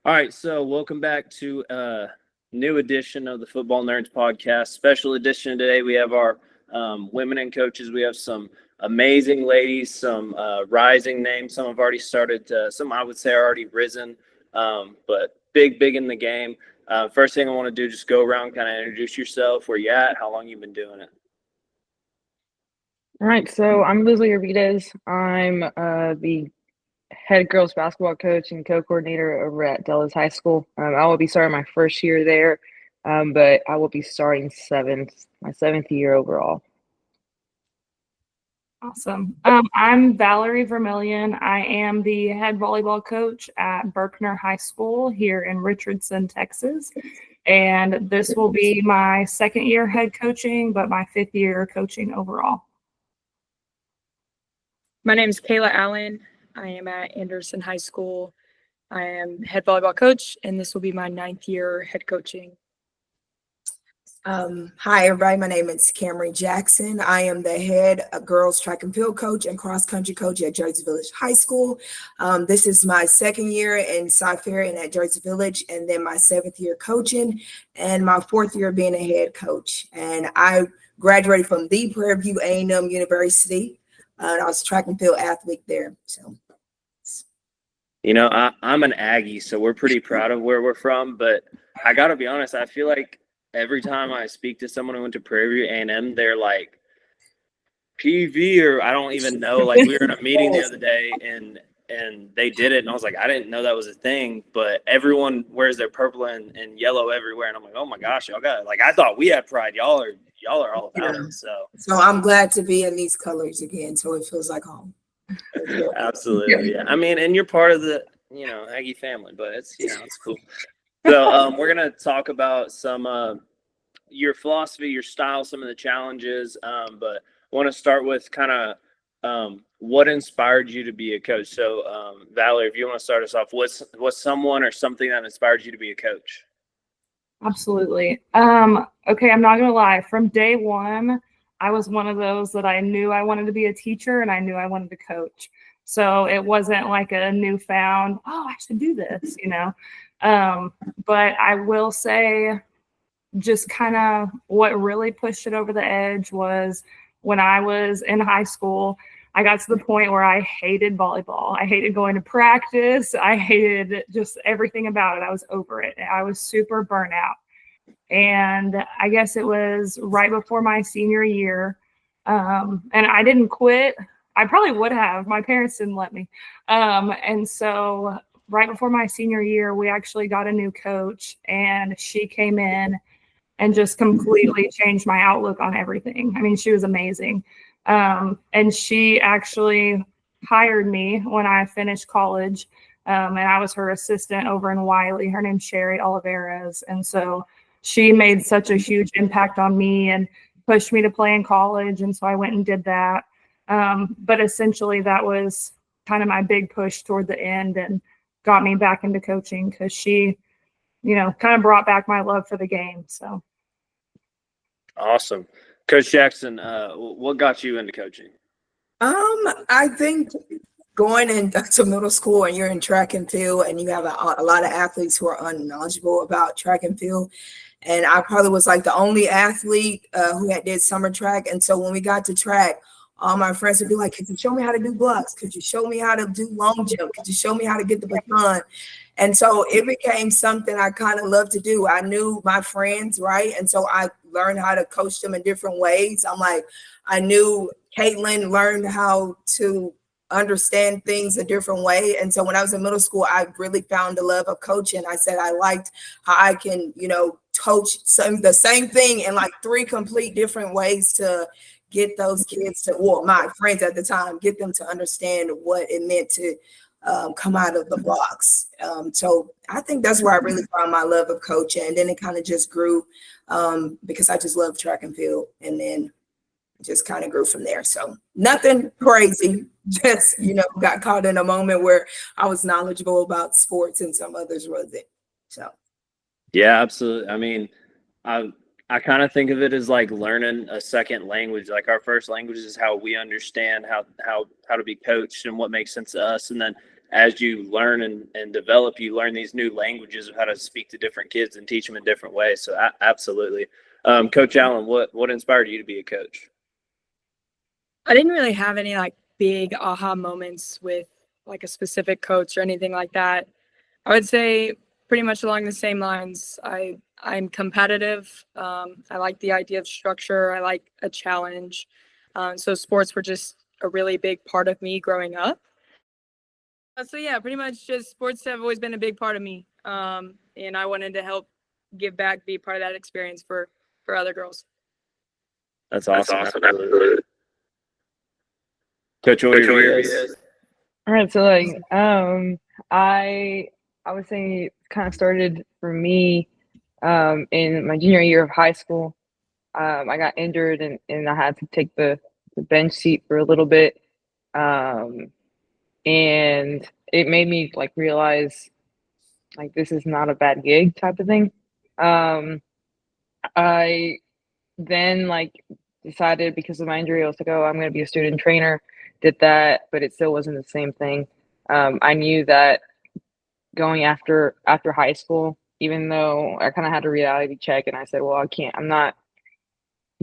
All right, so welcome back to a new edition of the Football Nerds podcast. Special edition today. We have our women and coaches. We have some amazing ladies, some rising names. Some have already started. Some I would say are already risen, but big in the game. First thing I want to do, just go around, kind of introduce yourself, where you at, how long you've been doing it. All right, so I'm Lizzie Arvidas. I'm the head girls basketball coach and co-coordinator over at Dallas High School. I will be starting my first year there, but I will be starting my seventh year overall. Awesome. I'm Valerie Vermillion. I am the head volleyball coach at Berkner High School here in Richardson, Texas. And this will be my second year head coaching, but my fifth year coaching overall. My name is Kayla Allen. I am at Anderson High School. I am head volleyball coach, and this will be my ninth year head coaching. Hi, everybody. My name is Cameron Jackson. I am the head girls track and field coach and cross country coach at Jersey Village High School. This is my second year in Cy-Fair and at Jersey Village, and then my seventh year coaching and my fourth year being a head coach. And I graduated from the Prairie View A&M University. I was a track and field athlete there. So, You know, I'm an Aggie, so we're pretty proud of where we're from. But I got to be honest, I feel like every time I speak to someone who went to Prairie View A&M, they're like PV or I don't even know. Like we were in a meeting the other day and they did it, and I was like, I didn't know that was a thing. But everyone wears their purple and yellow everywhere, and I'm like, oh my gosh, y'all got it. Like I thought we had pride. Y'all are all about it. So I'm glad to be in these colors again. So it feels like home. Absolutely, yeah. I mean, and you're part of the Aggie family, but it's it's cool. So we're gonna talk about some your philosophy, your style, some of the challenges. But I want to start with kind of what inspired you to be a coach. So Valerie, if you want to start us off, what's someone or something that inspired you to be a coach? Absolutely. Okay, I'm not gonna lie. From day one, I was one of those that I knew I wanted to be a teacher and I knew I wanted to coach. So it wasn't like a newfound, oh, I should do this, But I will say just kind of what really pushed it over the edge was when I was in high school. I got to the point where I hated volleyball. I hated going to practice. I hated just everything about it. I was over it. I was super burnt out. And I guess it was right before my senior year. And I didn't quit. I probably would have. My parents didn't let me. And so right before my senior year, we actually got a new coach, and she came in and just completely changed my outlook on everything. I mean, she was amazing. And she actually hired me when I finished college. And I was her assistant over in Wiley. Her name's Sherry Oliveras. And so she made such a huge impact on me and pushed me to play in college. And so I went and did that. But essentially that was kind of my big push toward the end and got me back into coaching because she, kind of brought back my love for the game. So. Awesome. Coach Jackson, what got you into coaching? I think going into middle school and you're in track and field and you have a lot of athletes who are unknowledgeable about track and field. And I probably was like the only athlete who did summer track. And so when we got to track, all my friends would be like, could you show me how to do blocks? Could you show me how to do long jump? Could you show me how to get the baton? And so it became something I kind of loved to do. I knew my friends, right? And so I learned how to coach them in different ways. I knew Caitlin learned how to understand things a different way. And so when I was in middle school, I really found the love of coaching. I said I liked how I can, coach the same thing in like three complete different ways to get those kids my friends at the time, get them to understand what it meant to come out of the blocks. So I think that's where I really found my love of coaching. And then it kind of just grew because I just love track and field. And then just kind of grew from there. So nothing crazy, just, got caught in a moment where I was knowledgeable about sports and some others wasn't. So. Yeah, absolutely. I mean, I kind of think of it as like learning a second language. Like our first language is how we understand how to be coached and what makes sense to us. And then as you learn and develop, you learn these new languages of how to speak to different kids and teach them in different ways. So absolutely. Coach Allen, what inspired you to be a coach? I didn't really have any like big aha moments with like a specific coach or anything like that. I would say pretty much along the same lines. I'm competitive. I like the idea of structure. I like a challenge. So sports were just a really big part of me growing up. So yeah, pretty much just sports have always been a big part of me. And I wanted to help give back, be part of that experience for other girls. That's awesome. Absolutely. Coach, what were your views? All right, so like I would say it kind of started for me in my junior year of high school. I got injured and I had to take the bench seat for a little bit. And it made me like realize like this is not a bad gig type of thing. I then like decided because of my injury, I was like, oh, I'm going to be a student trainer. Did that, but it still wasn't the same thing. I knew that going after high school, even though I kind of had a reality check, and I said, well, I'm not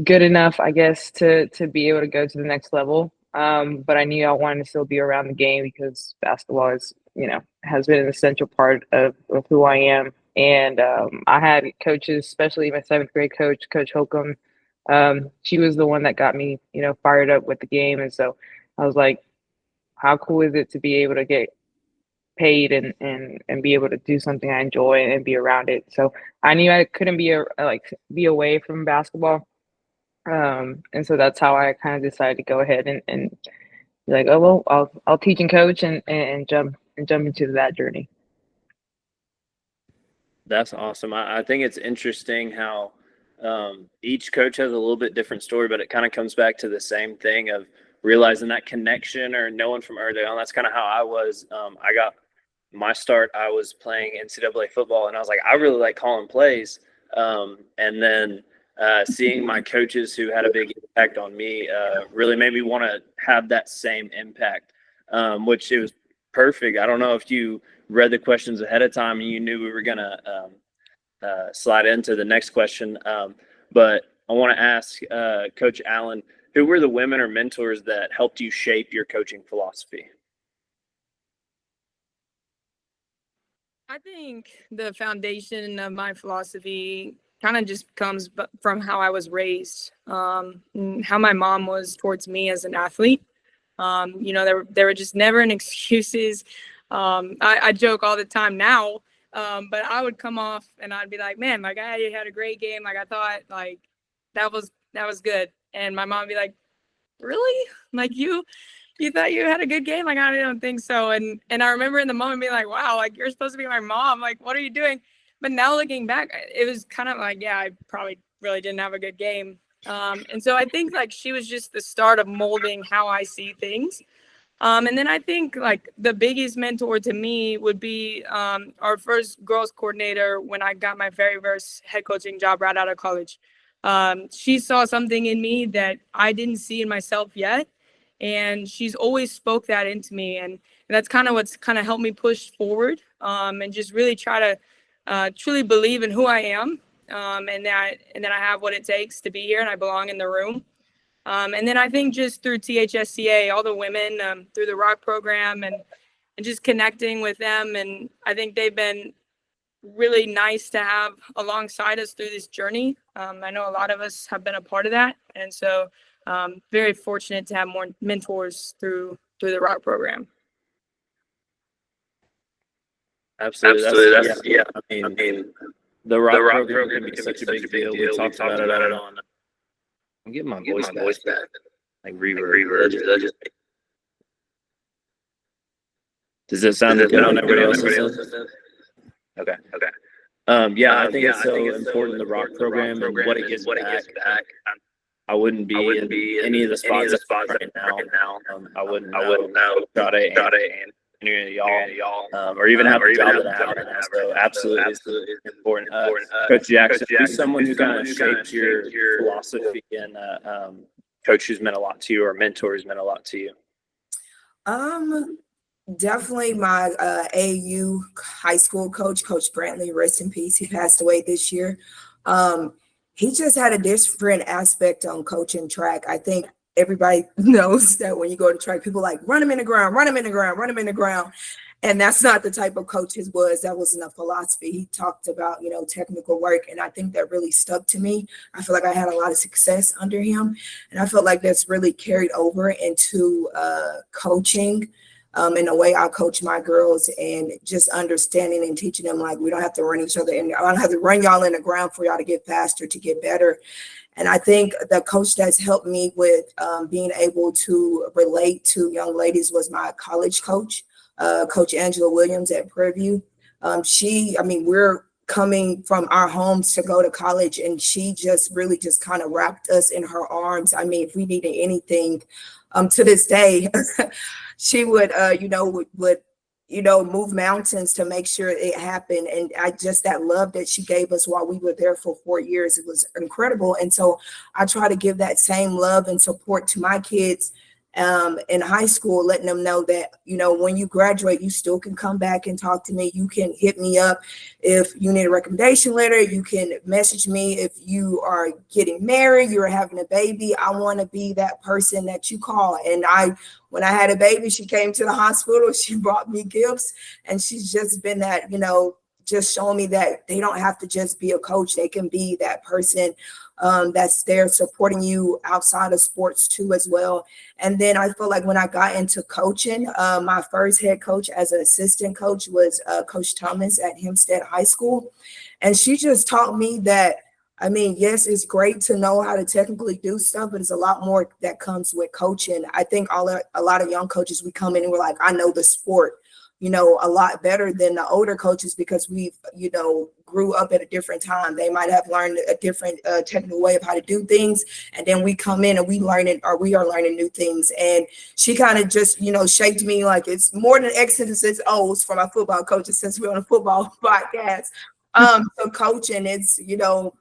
good enough, I guess, to be able to go to the next level. But I knew I wanted to still be around the game because basketball is, has been an essential part of who I am. And I had coaches, especially my 7th grade coach, Coach Holcomb. She was the one that got me, fired up with the game. And so I was like, how cool is it to be able to get paid and be able to do something I enjoy and be around it. So I knew I couldn't be away from basketball. And so that's how I kind of decided to go ahead and be like, oh well, I'll teach and coach and jump into that journey. That's awesome. I think it's interesting how each coach has a little bit different story, but it kind of comes back to the same thing of realizing that connection or knowing from early on. That's kind of how I was. I got my start. I was playing NCAA football, and I was like, I really like calling plays. And then seeing my coaches who had a big impact on me really made me want to have that same impact, which it was perfect. I don't know if you read the questions ahead of time and you knew we were going to slide into the next question. But I want to ask Coach Allen, who were the women or mentors that helped you shape your coaching philosophy? I think the foundation of my philosophy kind of just comes from how I was raised, and how my mom was towards me as an athlete. There were just never any excuses. I joke all the time now, but I would come off and I'd be like, man, like I had a great game. Like I thought like that was good. And my mom would be like, really? Like you thought you had a good game? Like, I don't think so. And I remember in the moment being like, wow, like you're supposed to be my mom. Like, what are you doing? But now looking back, it was kind of like, yeah, I probably really didn't have a good game. And so I think like she was just the start of molding how I see things. And then I think like the biggest mentor to me would be our first girls coordinator when I got my very first head coaching job right out of college. She saw something in me that I didn't see in myself yet. And she's always spoke that into me. And that's kind of what's kind of helped me push forward and just really try to truly believe in who I am and that I have what it takes to be here and I belong in the room. And then I think just through THSCA, all the women through the Rock program and just connecting with them. And I think they've been really nice to have alongside us through this journey. I know a lot of us have been a part of that. And so very fortunate to have more mentors through the Rock program. Absolutely. Yeah. I mean, the Rock program can be such a big deal. We talked about it on. I'm getting my voice back. Like reverb. Does it sound good on everybody else's? Okay. Yeah, I think it's so important, the Rock program and what it gives back. I wouldn't be in any of the spots right now. I wouldn't know Jade and any of y'all, or even have a job that I have right now. So absolutely important. Coach Jackson, who's someone who kind of shaped your philosophy and coach who's meant a lot to you or mentor who's meant a lot to you? Definitely my AAU high school coach, Coach Brantley, rest in peace. He passed away this year. Um, he just had a different aspect on coaching track. I think everybody knows that when you go to track, people like run him in the ground, run him in the ground, run him in the ground. And that's not the type of coach his was. That wasn't a philosophy. He talked about, technical work. And I think that really stuck to me. I feel like I had a lot of success under him. And I felt like that's really carried over into coaching. In the way I coach my girls, and just understanding and teaching them, like, we don't have to run each other in. I don't have to run y'all in the ground for y'all to get faster, to get better. And I think the coach that's helped me with being able to relate to young ladies was my college coach, Coach Angela Williams at Prairie View. We're coming from our homes to go to college, and she just really just kind of wrapped us in her arms. I mean, if we needed anything, to this day, she would, move mountains to make sure it happened. And that love that she gave us while we were there for 4 years, it was incredible. And so I try to give that same love and support to my kids in high school, letting them know that, when you graduate, you still can come back and talk to me. You can hit me up if you need a recommendation letter. You can message me if you are getting married, you're having a baby. I want to be that person that you call. And when I had a baby, she came to the hospital, she brought me gifts, and she's just been that, just showing me that they don't have to just be a coach. They can be that person that's there supporting you outside of sports too as well. And then I feel like when I got into coaching, my first head coach as an assistant coach was Coach Thomas at Hempstead High School. And she just taught me that, yes, it's great to know how to technically do stuff, but it's a lot more that comes with coaching. I think a lot of young coaches, we come in and we're like, I know the sport, a lot better than the older coaches, because we've, grew up at a different time. They might have learned a different technical way of how to do things. And then we come in and we are learning new things. And she kind of just, shaped me like it's more than X's and O's for my football coaches, since we're on a football podcast. So coaching, it's,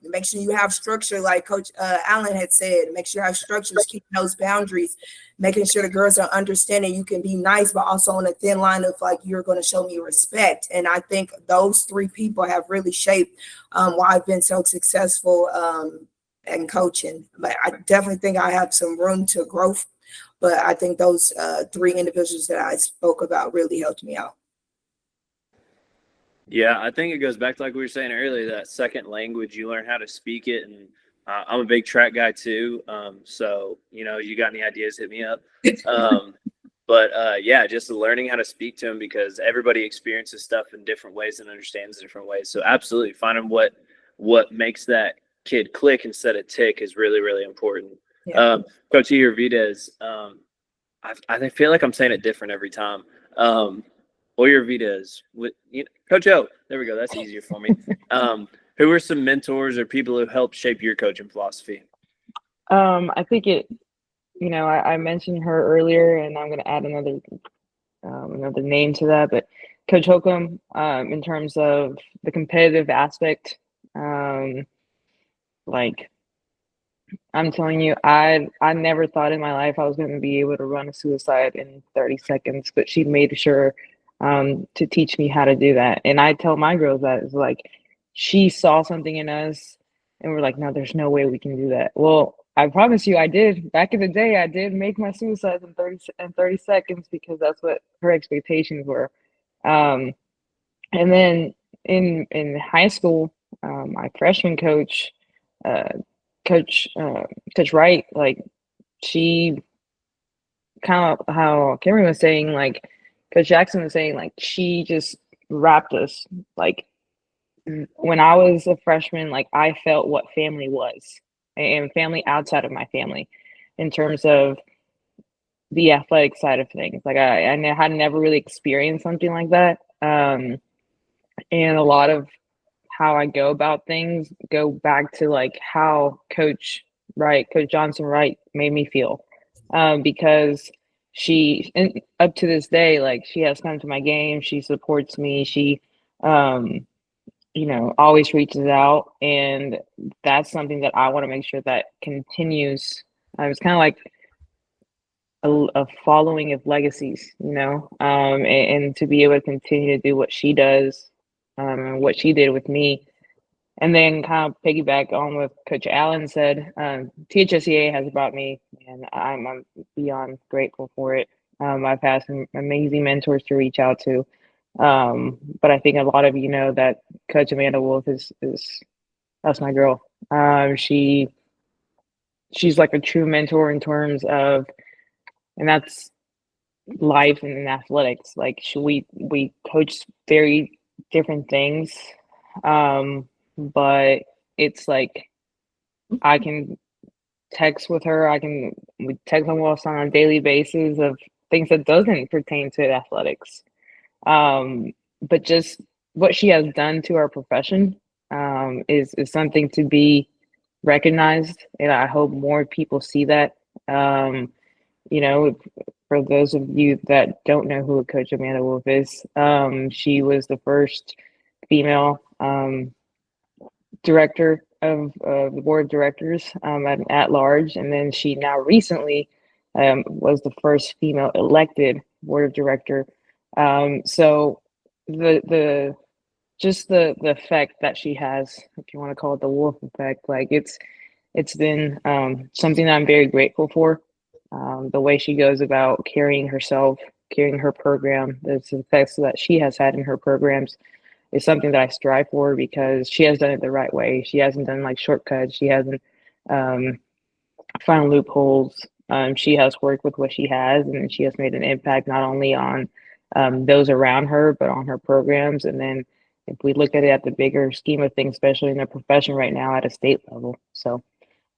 make sure you have structure, like Coach Allen had said, make sure you have structures, keeping those boundaries, making sure the girls are understanding you can be nice, but also on a thin line of like, you're going to show me respect. And I think those three people have really shaped why I've been so successful in coaching. But I definitely think I have some room to growth. But I think those three individuals that I spoke about really helped me out. Yeah, I think it goes back to, like we were saying earlier, that second language. You learn how to speak it. And I'm a big track guy too. So, you got any ideas, hit me up. Yeah, just learning how to speak to them, because everybody experiences stuff in different ways and understands different ways. So absolutely finding what makes that kid click instead of tick is really, really important. Yeah. Coach Vides, I feel like I'm saying it different every time. Vides, Coach O, there we go. That's easier for me. Who are some mentors or people who helped shape your coaching philosophy? I think I mentioned her earlier, and I'm going to add another name to that, but Coach Holcomb, in terms of the competitive aspect, like, I'm telling you, I never thought in my life I was going to be able to run a suicide in 30 seconds, but she made sure to teach me how to do that. And I tell my girls that it's like, she saw something in us and we're like, no, there's no way we can do that. Well, I promise you, I did. Back in the day, I did make my suicides in 30 seconds, because that's what her expectations were. And then in high school, my freshman coach, Coach Wright, like, she kind of, how Cameron was saying, like Coach Jackson was saying, like, she just wrapped us. Like, when I was a freshman, like, I felt what family was, and family outside of my family, in terms of the athletic side of things. Like, I had never really experienced something like that. And a lot of how I go about things go back to like how Coach Johnson Wright made me feel. Because she, and up to this day, like, she has come to my game, she supports me, she always reaches out, and that's something that I want to make sure that continues. It's kind of like a following of legacies, and to be able to continue to do what she does, and what she did with me. And then kind of piggyback on what Coach Allen said, THSCA has brought me, and I'm beyond grateful for it. I've had some amazing mentors to reach out to. But I think a lot of you know that Coach Amanda Wolf is that's my girl. She's like a true mentor in terms of, and that's life and in athletics. Like we coach very different things, but it's like I can text with her. We text almost on a daily basis of things that doesn't pertain to athletics. But just what she has done to our profession is something to be recognized, and I hope more people see that. For those of you that don't know who Coach Amanda Wolf is, she was the first female director of the board of directors at large, and then she now recently was the first female elected board of director. So the effect that she has, if you want to call it the wolf effect, like it's been something that I'm very grateful for. The way she goes about carrying herself, carrying her program, the success that she has had in her programs is something that I strive for, because she has done it the right way. She hasn't done like shortcuts. She hasn't found loopholes. She has worked with what she has, and she has made an impact not only on those around her, but on her programs. And then if we look at it at the bigger scheme of things, especially in the profession right now at a state level. So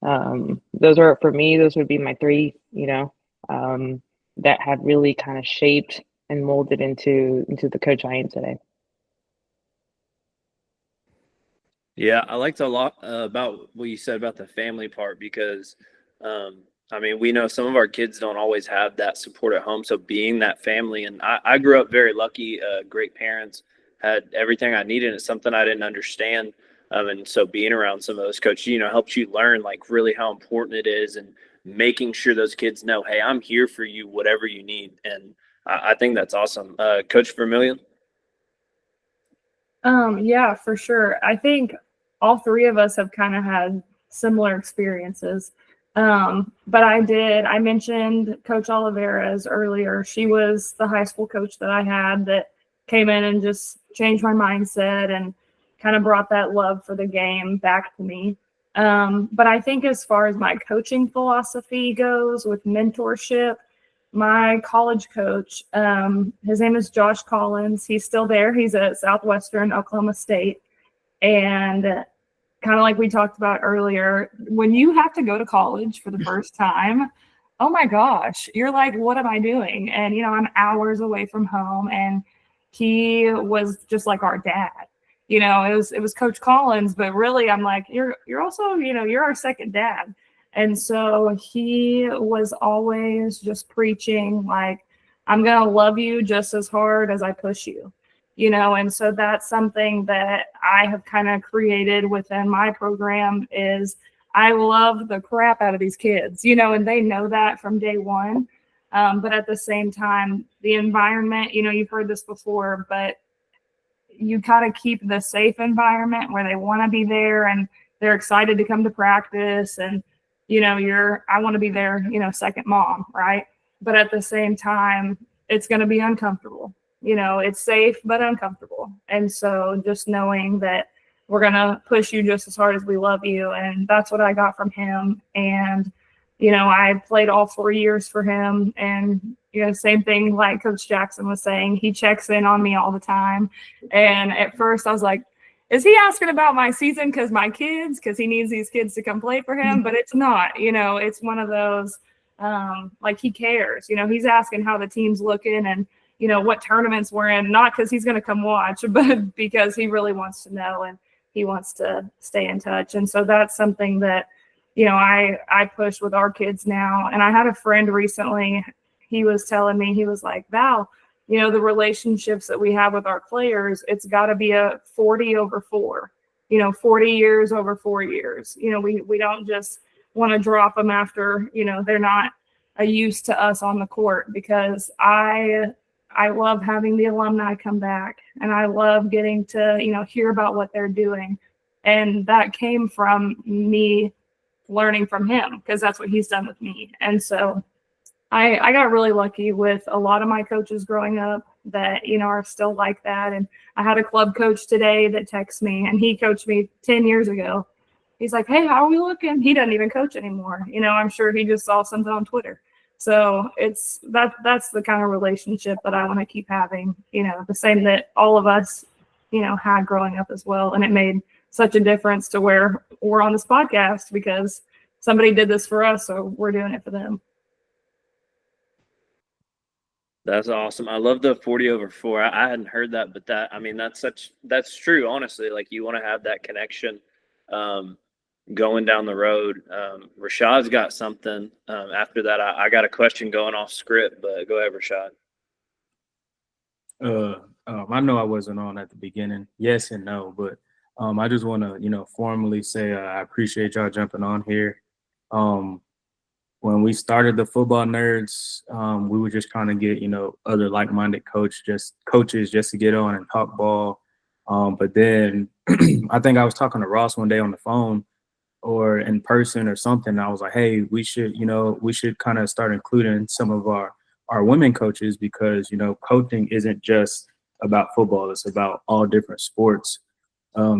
those would be my three, that have really kind of shaped and molded into the coach I am today. Yeah, I liked a lot about what you said about the family part, because we know some of our kids don't always have that support at home. So being that family, and I grew up very lucky, great parents, had everything I needed. It's something I didn't understand. And so being around some of those coaches, helps you learn like really how important it is, and making sure those kids know, hey, I'm here for you, whatever you need. And I think that's awesome. Coach Vermillion? Yeah, for sure. I think all three of us have kind of had similar experiences. But I mentioned Coach Oliveira's earlier. She was the high school coach that I had that came in and just changed my mindset and kind of brought that love for the game back to me. But I think as far as my coaching philosophy goes with mentorship, my college coach, his name is Josh Collins. He's still there. He's at Southwestern Oklahoma State. And kind of like we talked about earlier, when you have to go to college for the first time, oh my gosh, you're like, what am I doing? And, I'm hours away from home, and he was just like our dad. It was Coach Collins, but really I'm like, you're also, you're our second dad. And so he was always just preaching like, I'm going to love you just as hard as I push you, and so that's something that I have kind of created within my program is I love the crap out of these kids, and they know that from day one. But at the same time, the environment, you've heard this before, but you got to keep the safe environment where they want to be there and they're excited to come to practice. And, I want to be their, second mom, right? But at the same time, it's going to be uncomfortable. It's safe, but uncomfortable. And so just knowing that we're going to push you just as hard as we love you. And that's what I got from him. And, I played all 4 years for him. And, same thing like Coach Jackson was saying, he checks in on me all the time. And at first I was like, is he asking about my season because he needs these kids to come play for him? But it's not, it's one of those, like he cares, he's asking how the team's looking and, what tournaments we're in, not because he's going to come watch, but because he really wants to know and he wants to stay in touch. And so that's something that, I push with our kids now. And I had a friend recently, he was telling me, he was like, Val, the relationships that we have with our players, it's got to be a 40 over 4, 40 years over 4 years. We don't just want to drop them after, they're not a use to us on the court, because I love having the alumni come back, and I love getting to, hear about what they're doing. And that came from me learning from him, because that's what he's done with me. And so I got really lucky with a lot of my coaches growing up that, are still like that. And I had a club coach today that texts me, and he coached me 10 years ago. He's like, "Hey, how are we looking?" He doesn't even coach anymore. I'm sure he just saw something on Twitter. So that's the kind of relationship that I want to keep having, the same that all of us, had growing up as well. And it made such a difference to where we're on this podcast, because somebody did this for us, so we're doing it for them. That's awesome. I love the 40/4. I hadn't heard that, but that's true. Honestly, like, you want to have that connection going down the road. Rashad's got something. After that, I got a question going off script, but go ahead, Rashad. I know I wasn't on at the beginning. Yes and no, but I just want to, formally say I appreciate y'all jumping on here. When we started the Football Nerds, we were just trying to get, other like-minded coaches just to get on and talk ball. But then I think I was talking to Ross one day on the phone or in person or something. I was like, hey, we should kind of start including some of our women coaches, because, coaching isn't just about football. It's about all different sports.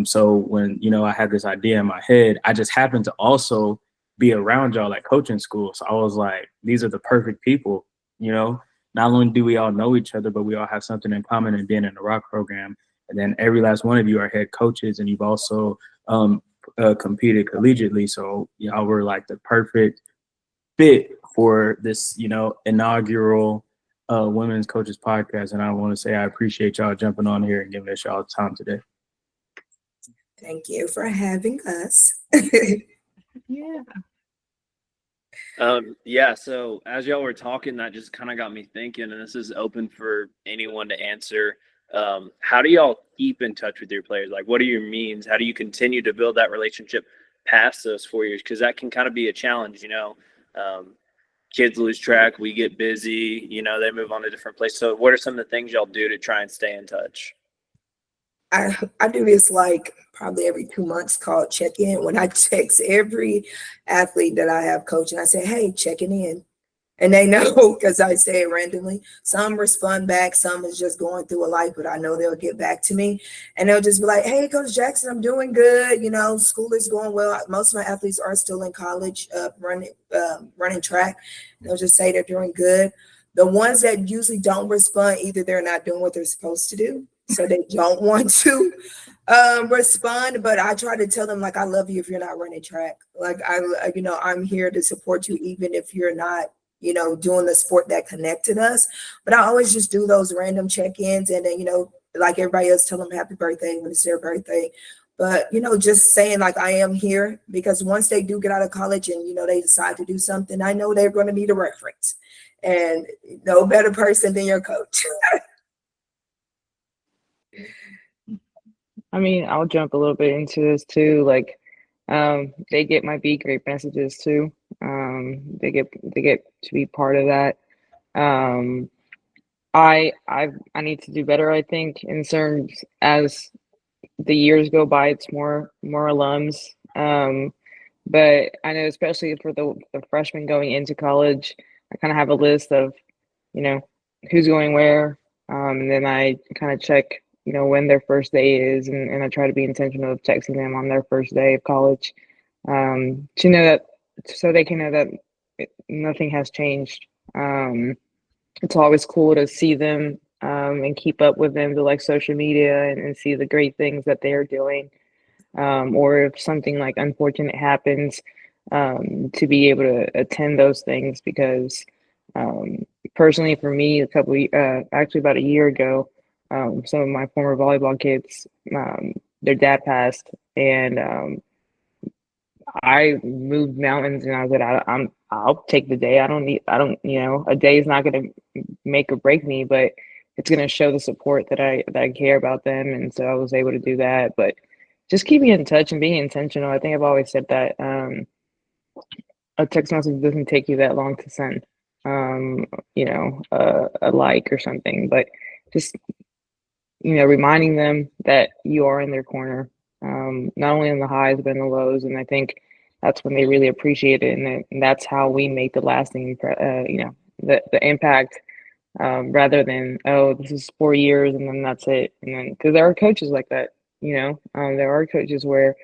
So when, I had this idea in my head, I just happened to also be around y'all at coaching school. So I was like, these are the perfect people, not only do we all know each other, but we all have something in common in being in the Rock program. And then every last one of you are head coaches, and you've also competed collegiately. So y'all were like the perfect fit for this, inaugural Women's Coaches Podcast. And I want to say I appreciate y'all jumping on here and giving us y'all time today. Thank you for having us. Yeah. Yeah, so as y'all were talking, that just kind of got me thinking, and this is open for anyone to answer. How do y'all keep in touch with your players? Like, what are your means? How do you continue to build that relationship past those 4 years? Because that can kind of be a challenge, kids lose track, we get busy, they move on to different places. So what are some of the things y'all do to try and stay in touch? I do this like probably every 2 months, called check-in, when I text every athlete that I have coaching. I say, hey, checking in. And they know, because I say it randomly. Some respond back, some is just going through a life, but I know they'll get back to me. And they'll just be like, hey, Coach Jackson, I'm doing good. School is going well. Most of my athletes are still in college, running track. They'll just say they're doing good. The ones that usually don't respond, either they're not doing what they're supposed to do, so they don't want to respond. But I try to tell them, like, I love you if you're not running track. Like, I'm here to support you, even if you're not, doing the sport that connected us. But I always just do those random check-ins, and then, like everybody else, tell them happy birthday when it's their birthday. But, just saying, like, I am here, because once they do get out of college and, they decide to do something, I know they're going to need a reference. And no better person than your coach. I mean, I'll jump a little bit into this too. Like, they get my Be Great messages too. They get to be part of that. I need to do better, I think, in terms as the years go by, it's more alums. But I know, especially for the freshmen going into college, I kind of have a list of, who's going where. And then I kind of check, when their first day is, and I try to be intentional of texting them on their first day of college, to know that, so they can know that nothing has changed. It's always cool to see them and keep up with them to like social media and see the great things that they're doing. Or if something like unfortunate happens, to be able to attend those things, because personally for me, actually about a year ago, some of my former volleyball kids, their dad passed, and I moved mountains, and I said, I'll take the day. A day is not going to make or break me, but it's going to show the support that I care about them. And so I was able to do that. But just keeping in touch and being intentional. I think I've always said that a text message doesn't take you that long to send. a like or something, but just, reminding them that you are in their corner, not only in the highs, but in the lows. And I think that's when they really appreciate it. And that's how we make the lasting, the impact, rather than, oh, this is 4 years and then that's it. And then, because there are coaches like that, there are coaches where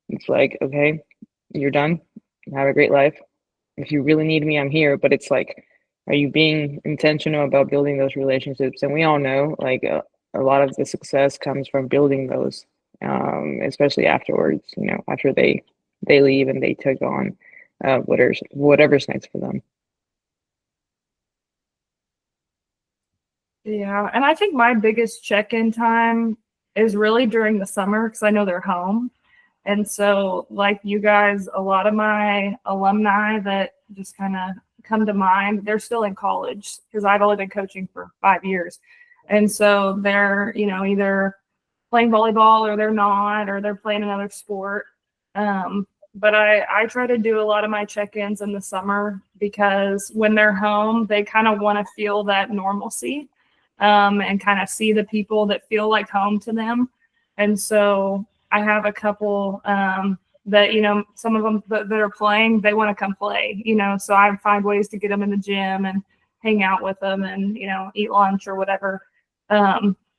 it's like, okay, you're done. Have a great life. If you really need me, I'm here. But it's like, are you being intentional about building those relationships? And we all know, like, a lot of the success comes from building those, especially afterwards. After they leave and they took on whatever's next for them. Yeah, and I think my biggest check-in time is really during the summer because I know they're home. And so, like you guys, a lot of my alumni that just kind of come to mind, they're still in college because I've only been coaching for 5 years. And so they're, either playing volleyball or they're not, or they're playing another sport. But I try to do a lot of my check-ins in the summer because when they're home, they kind of want to feel that normalcy, and kind of see the people that feel like home to them. And so I have a couple that, some of them that are playing, they want to come play, so I find ways to get them in the gym and hang out with them and, eat lunch or whatever.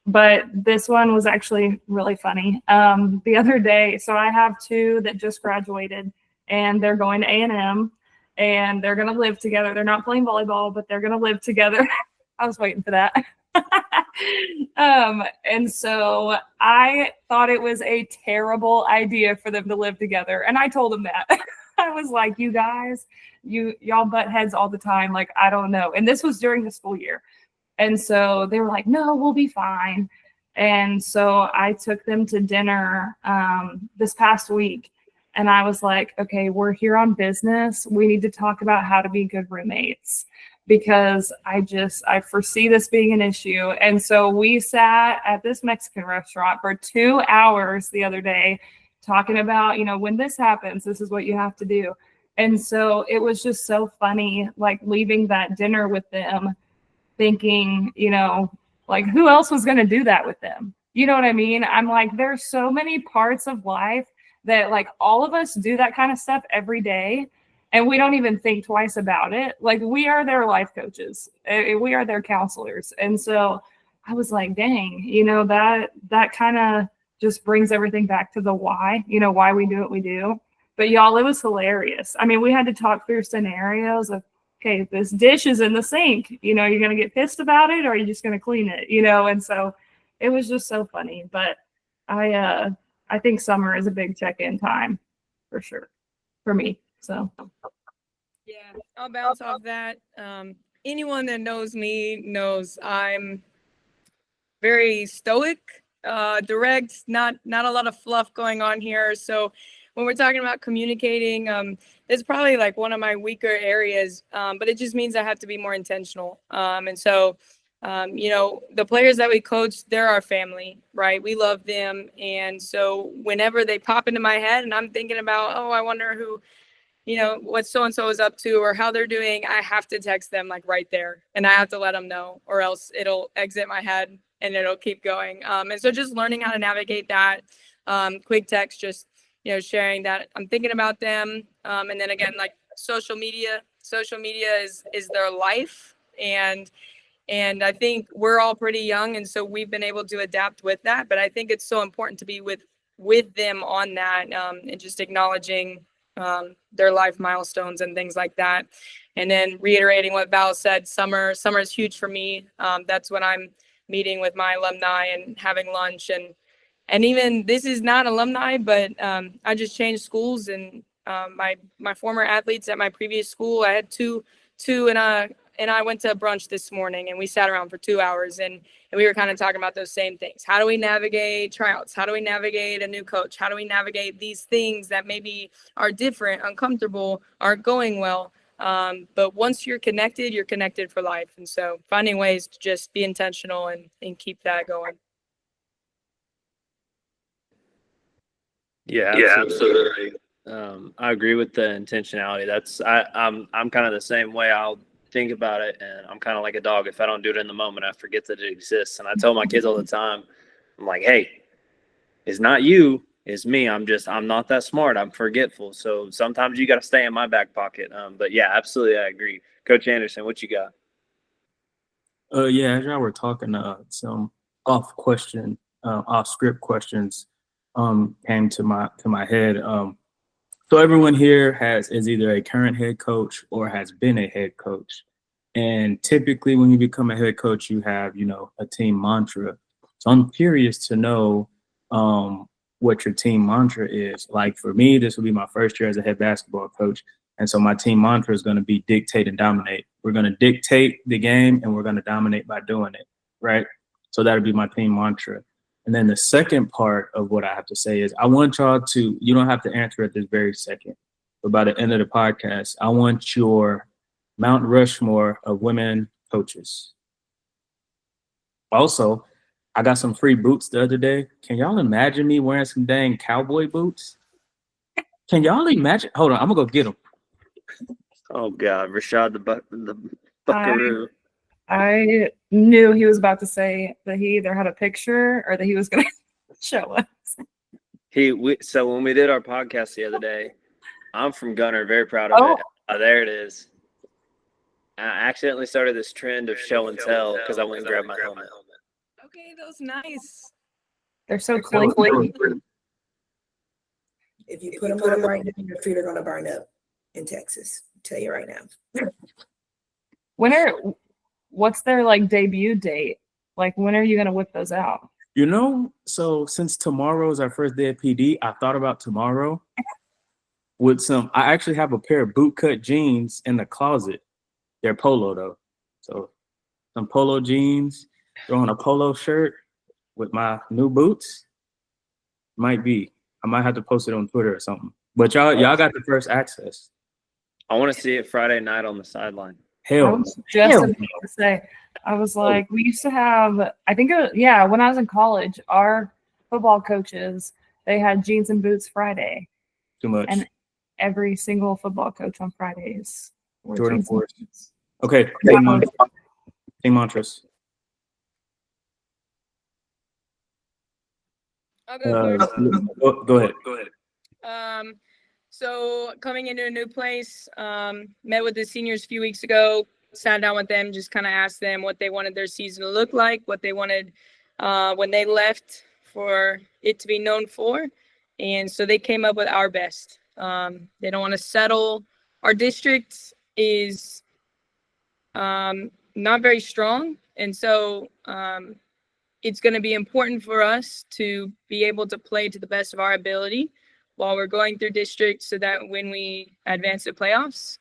But this one was actually really funny. The other day, so I have two that just graduated and they're going to A&M and they're going to live together. They're not playing volleyball, but they're going to live together. I was waiting for that. And so I thought it was a terrible idea for them to live together. And I told them that. I was like, you guys, y'all butt heads all the time. Like, I don't know. And this was during the school year. And so they were like, no, we'll be fine. And so I took them to dinner this past week. And I was like, okay, we're here on business. We need to talk about how to be good roommates because I foresee this being an issue. And so we sat at this Mexican restaurant for 2 hours the other day talking about, when this happens, this is what you have to do. And so it was just so funny, like leaving that dinner with them thinking, like who else was going to do that with them? You know what I mean? I'm like, there's so many parts of life that like all of us do that kind of stuff every day. And we don't even think twice about it. Like we are their life coaches. We are their counselors. And so I was like, dang, that kind of just brings everything back to the why, why we do what we do. But y'all, it was hilarious. I mean, we had to talk through scenarios of, okay, this dish is in the sink, you're going to get pissed about it or are you just going to clean it, And so it was just so funny. But I think summer is a big check-in time for sure for me. So yeah, I'll bounce off that. Anyone that knows me knows I'm very stoic, direct, not a lot of fluff going on here. So when we're talking about communicating, it's probably like one of my weaker areas, but it just means I have to be more intentional. And so, the players that we coach, they're our family, right? We love them. And so whenever they pop into my head and I'm thinking about, oh, I wonder who, what so-and-so is up to or how they're doing, I have to text them like right there. And I have to let them know or else it'll exit my head and it'll keep going. And so just learning how to navigate that, quick text, just, sharing that I'm thinking about them. And then again, like social media is their life. And I think we're all pretty young. And so we've been able to adapt with that. But I think it's so important to be with them on that, and just acknowledging their life milestones and things like that. And then reiterating what Val said, summer is huge for me. That's when I'm meeting with my alumni and having lunch and even this is not alumni, but I just changed schools and my former athletes at my previous school, I had two and I went to brunch this morning and we sat around for 2 hours and we were kind of talking about those same things. How do we navigate tryouts? How do we navigate a new coach? How do we navigate these things that maybe are different, uncomfortable, aren't going well? But once you're connected for life. And so finding ways to just be intentional and keep that going. Yeah, absolutely. I agree with the intentionality. I'm kind of the same way. I'll think about it, and I'm kind of like a dog. If I don't do it in the moment, I forget that it exists. And I tell my kids all the time, I'm like, hey, it's not you, it's me. I'm not that smart. I'm forgetful. So sometimes you got to stay in my back pocket. But yeah, absolutely, I agree. Coach Anderson, what you got? Yeah, as y'all were talking, some off script questions came to my head. So everyone here is either a current head coach or has been a head coach. And typically when you become a head coach, you have, a team mantra. So I'm curious to know what your team mantra is. Like for me, this will be my first year as a head basketball coach. And so my team mantra is going to be dictate and dominate. We're going to dictate the game and we're going to dominate by doing it, right? So that'll be my team mantra. And then the second part of what I have to say is I want y'all to, you don't have to answer at this very second, but by the end of the podcast, I want your Mount Rushmore of women coaches. Also, I got some free boots the other day. Can y'all imagine me wearing some dang cowboy boots? Can y'all imagine? Hold on, I'm gonna go get them. Oh God, Rashad the Buckaroo. I knew he was about to say that he either had a picture or that he was going to show us. So when we did our podcast the other day, I'm from Gunner, very proud of it. There it is. I accidentally started this trend of show and tell because I went and grabbed my helmet. Okay, those nice. They're so clingy. If you put them on right now, your feet are going to burn up in Texas. I'll tell you right now. What's their like debut date? Like when are you going to whip those out? So since tomorrow is our first day of PD, I thought about tomorrow with I actually have a pair of bootcut jeans in the closet. They're polo though. So some polo jeans, throw on a polo shirt with my new boots. I might have to post it on Twitter or something. But y'all got the first access. I want to see it Friday night on the sideline. I was just about to say, I was like, we used to have, when I was in college, our football coaches, they had jeans and boots Friday. Too much. And every single football coach on Fridays wore Jordan jeans and Force. boots. Okay, team mantras. I'll go first. Go ahead. So coming into a new place, met with the seniors a few weeks ago, sat down with them, just kind of asked them what they wanted their season to look like, what they wanted when they left for it to be known for. And so they came up with our best. They don't want to settle. Our district is not very strong. And so it's going to be important for us to be able to play to the best of our ability while we're going through districts so that when we advance to playoffs,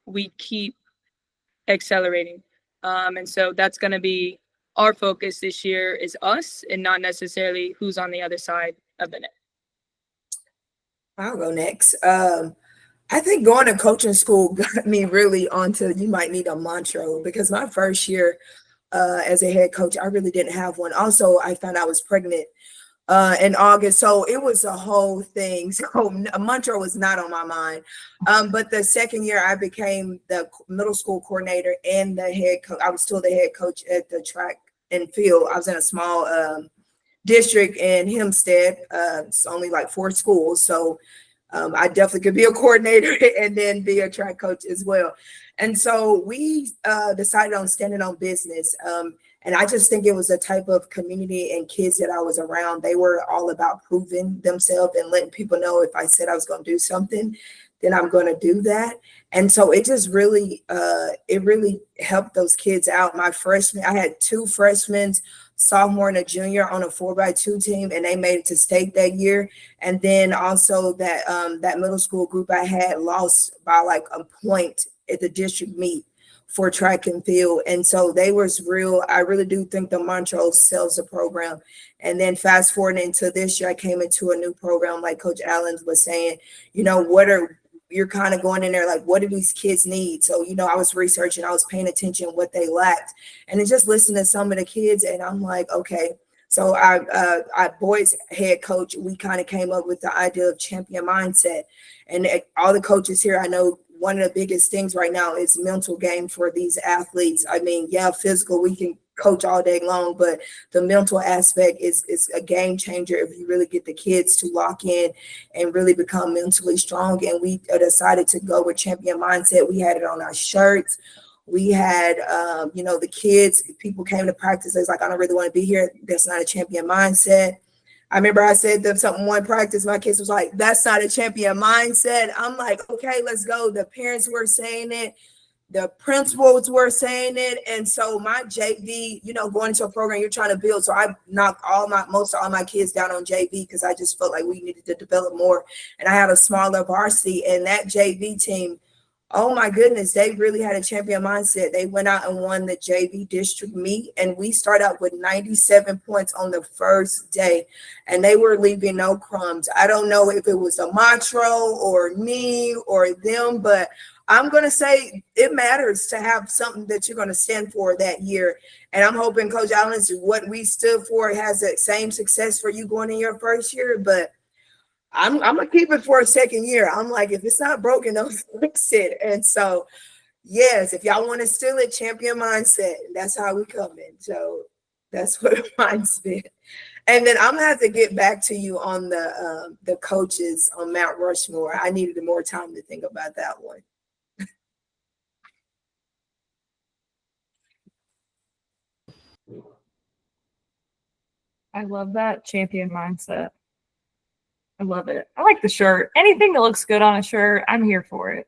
we keep accelerating. And so that's going to be our focus this year is us and not necessarily who's on the other side of the net. I'll go next. I think going to coaching school got me really onto you might need a mantra because my first year as a head coach, I really didn't have one. Also, I found I was pregnant in August. So it was a whole thing. So a mantra was not on my mind. But the second year I became the middle school coordinator and the head coach. I was still the head coach at the track and field. I was in a small district in Hempstead. It's only like 4 schools. So I definitely could be a coordinator and then be a track coach as well. And so we decided on standing on business. And I just think it was a type of community and kids that I was around. They were all about proving themselves and letting people know if I said I was going to do something, then I'm going to do that. And so it just really, it really helped those kids out. My freshman, I had 2 freshmen, sophomore and a junior on a 4x2 team, and they made it to state that year. And then also that that middle school group I had lost by like a point at the district meet for track and field. And so they was real. I really do think the mantra sells the program. And then fast forward into this year, I came into a new program, like Coach Allen was saying, you're kind of going in there like, what do these kids need? So, I was researching, I was paying attention what they lacked. And then just listening to some of the kids, and I'm like, okay. So I boys head coach, we kind of came up with the idea of champion mindset. And all the coaches here, I know one of the biggest things right now is mental game for these athletes. I mean, yeah, physical, we can coach all day long, but the mental aspect is a game changer if you really get the kids to lock in and really become mentally strong. And we decided to go with champion mindset. We had it on our shirts. We had, the kids, people came to practice. It's like, I don't really want to be here. That's not a champion mindset. I remember I said something one practice, my kids was like, that's not a champion mindset. I'm like, okay, let's go. The parents were saying it. The principals were saying it. And so my JV, going into a program you're trying to build. So I knocked most of all my kids down on JV because I just felt like we needed to develop more. And I had a smaller varsity, and that JV team, oh my goodness, they really had a champion mindset. They went out and won the JV district meet, and we started out with 97 points on the first day, and they were leaving no crumbs. I don't know if it was a Matro or me or them, but I'm going to say it matters to have something that you're going to stand for that year. And I'm hoping Coach Allen's what we stood for has that same success for you going in your first year, but I'm gonna keep it for a second year. I'm like, if it's not broken, don't fix it. And so, yes, if y'all want to steal it, champion mindset. That's how we come in. So that's what mine's been. And then I'm gonna have to get back to you on the coaches on Mount Rushmore. I needed more time to think about that one. I love that champion mindset. I love it. I like the shirt. Anything that looks good on a shirt, I'm here for it.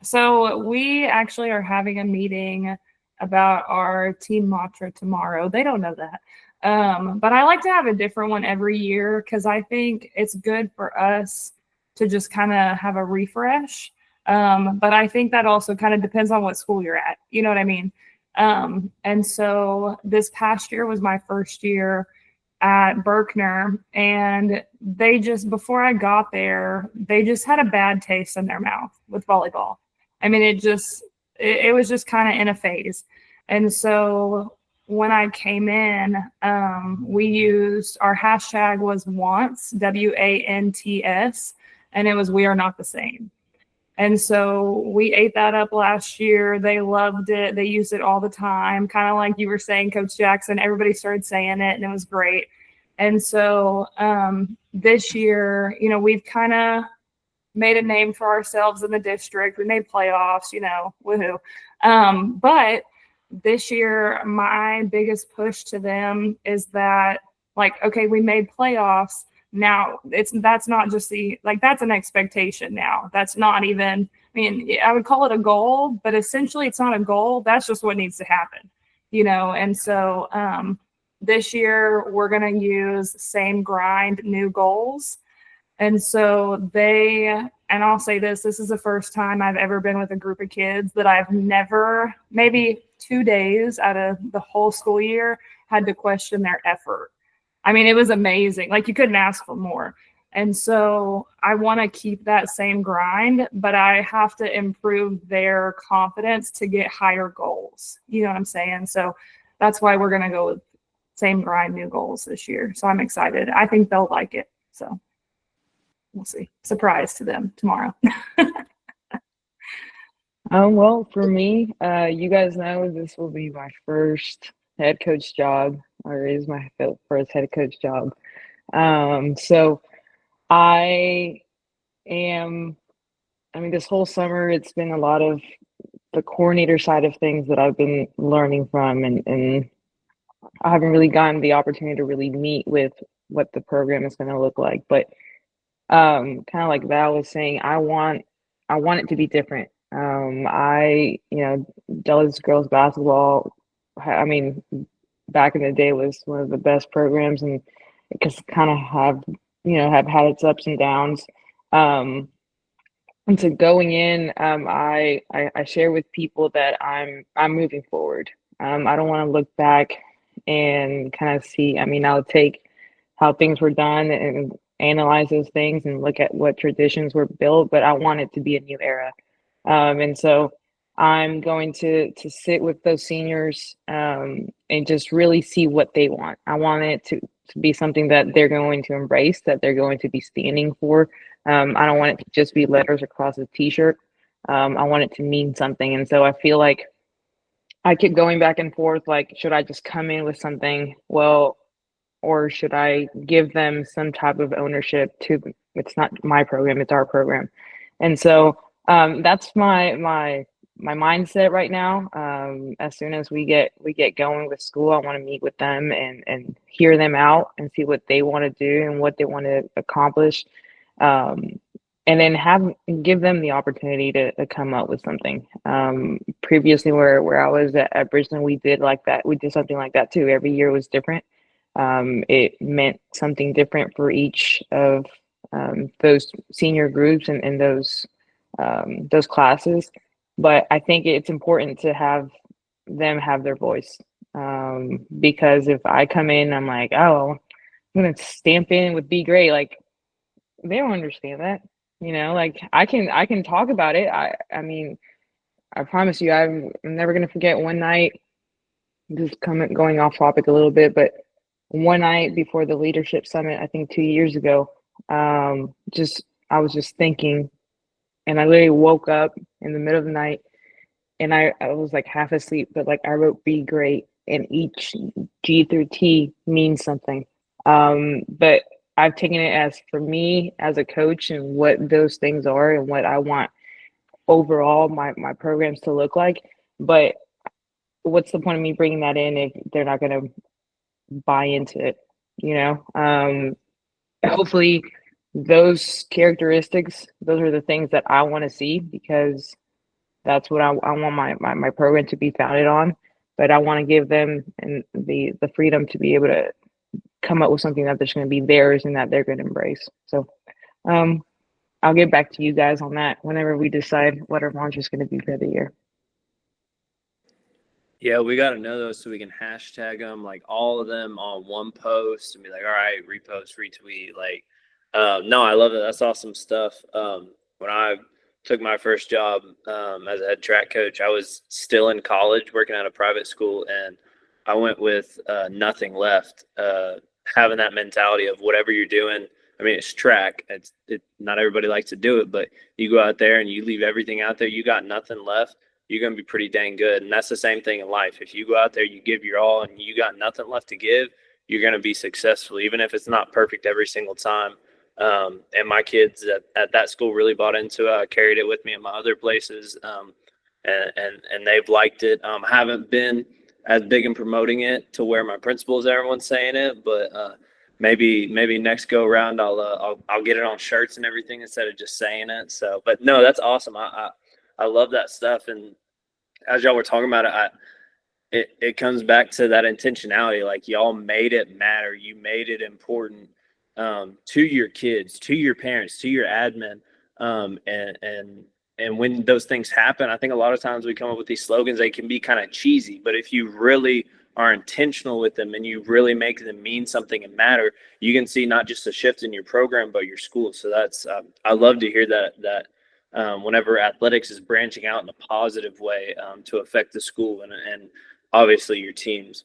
So we actually are having a meeting about our team mantra tomorrow. They don't know that. But I like to have a different one every year because I think it's good for us to just kind of have a refresh. But I think that also kind of depends on what school you're at. You know what I mean? And so this past year was my first year at Berkner, and they just, before I got there, they just had a bad taste in their mouth with volleyball. I mean, it was just kind of in a phase. And so when I came in, we used, our hashtag was WANTS, WANTS, and it was "We Are Not the Same." And so we ate that up last year. They loved it. They used it all the time. Kind of like you were saying, Coach Jackson, everybody started saying it and it was great. And so this year, we've kind of made a name for ourselves in the district. We made playoffs, woohoo. But this year, my biggest push to them is that, okay, we made playoffs. Now that's not just that's an expectation now. That's not even, I would call it a goal, but essentially it's not a goal. That's just what needs to happen, And so this year we're going to use same grind, new goals. And so and I'll say this is the first time I've ever been with a group of kids that I've never, maybe 2 days out of the whole school year, had to question their effort. It was amazing. You couldn't ask for more. And so I want to keep that same grind, but I have to improve their confidence to get higher goals. You know what I'm saying? So that's why we're going to go with same grind, new goals this year. So I'm excited. I think they'll like it. So we'll see. Surprise to them tomorrow. Well, for me, you guys know this will be my first head coach job, or is my first head coach job. So this whole summer, it's been a lot of the coordinator side of things that I've been learning from, and I haven't really gotten the opportunity to really meet with what the program is going to look like. But kind of like Val was saying, I want it to be different. Dallas girls basketball, back in the day was one of the best programs, and it just kind of have had its ups and downs. And so going in, I share with people that I'm moving forward. I don't want to look back and kind of see. I'll take how things were done and analyze those things and look at what traditions were built, but I want it to be a new era. And so I'm going to sit with those seniors and just really see what they want. I want it to be something that they're going to embrace, that they're going to be standing for. I don't want it to just be letters across a t-shirt. I want it to mean something. And so I feel like I keep going back and forth, like, should I just come in with something? Well, or should I give them some type of ownership to, it's not my program, it's our program. And so that's my mindset right now. As soon as we get going with school, I want to meet with them and hear them out and see what they want to do and what they want to accomplish. And then give them the opportunity to come up with something. Previously where I was at Bridgeland, we did like that. We did something like that too. Every year was different. It meant something different for each of those senior groups and those classes. But I think it's important to have them have their voice, because if I come in, I'm like, oh, I'm gonna stamp in with be great. Like, they don't understand that, like I can talk about it. I mean, I promise you, I'm never gonna forget one night, just going off topic a little bit, but one night before the leadership summit, I think 2 years ago, I was just thinking, and I literally woke up in the middle of the night, and I was like half asleep, but like I wrote be great, and each G through T means something. But I've taken it as, for me as a coach, and what those things are and what I want overall my programs to look like. But what's the point of me bringing that in if they're not going to buy into it? Hopefully those characteristics, those are the things that I want to see, because that's what I want my program to be founded on. But I want to give them and the freedom to be able to come up with something that that's going to be theirs and that they're going to embrace. So I'll get back to you guys on that whenever we decide what our launch is going to be for the year. Yeah, we got to know those so we can hashtag them, like all of them on one post, and be like, all right, repost, retweet. Like, no, I love it. That's awesome stuff. When I took my first job as a head track coach, I was still in college working at a private school, and I went with nothing left. Having that mentality of whatever you're doing. I mean, it's track. Not everybody likes to do it, but you go out there and you leave everything out there. You got nothing left. You're going to be pretty dang good. And that's the same thing in life. If you go out there, you give your all, and you got nothing left to give, you're going to be successful, even if it's not perfect every single time. And my kids at that school really bought into it. I carried it with me in my other places, and they've liked it. Haven't been as big in promoting it to where my principals, everyone's saying it, but maybe next go around I'll get it on shirts and everything instead of just saying it. So, but no, that's awesome. I love that stuff. And as y'all were talking about it, it comes back to that intentionality. Like, y'all made it matter. You made it important to your kids, to your parents, to your admin. And when those things happen, I think a lot of times we come up with these slogans, they can be kind of cheesy, but if you really are intentional with them and you really make them mean something and matter, you can see not just a shift in your program, but your school. So that's, I love to hear that whenever athletics is branching out in a positive way to affect the school and obviously your teams.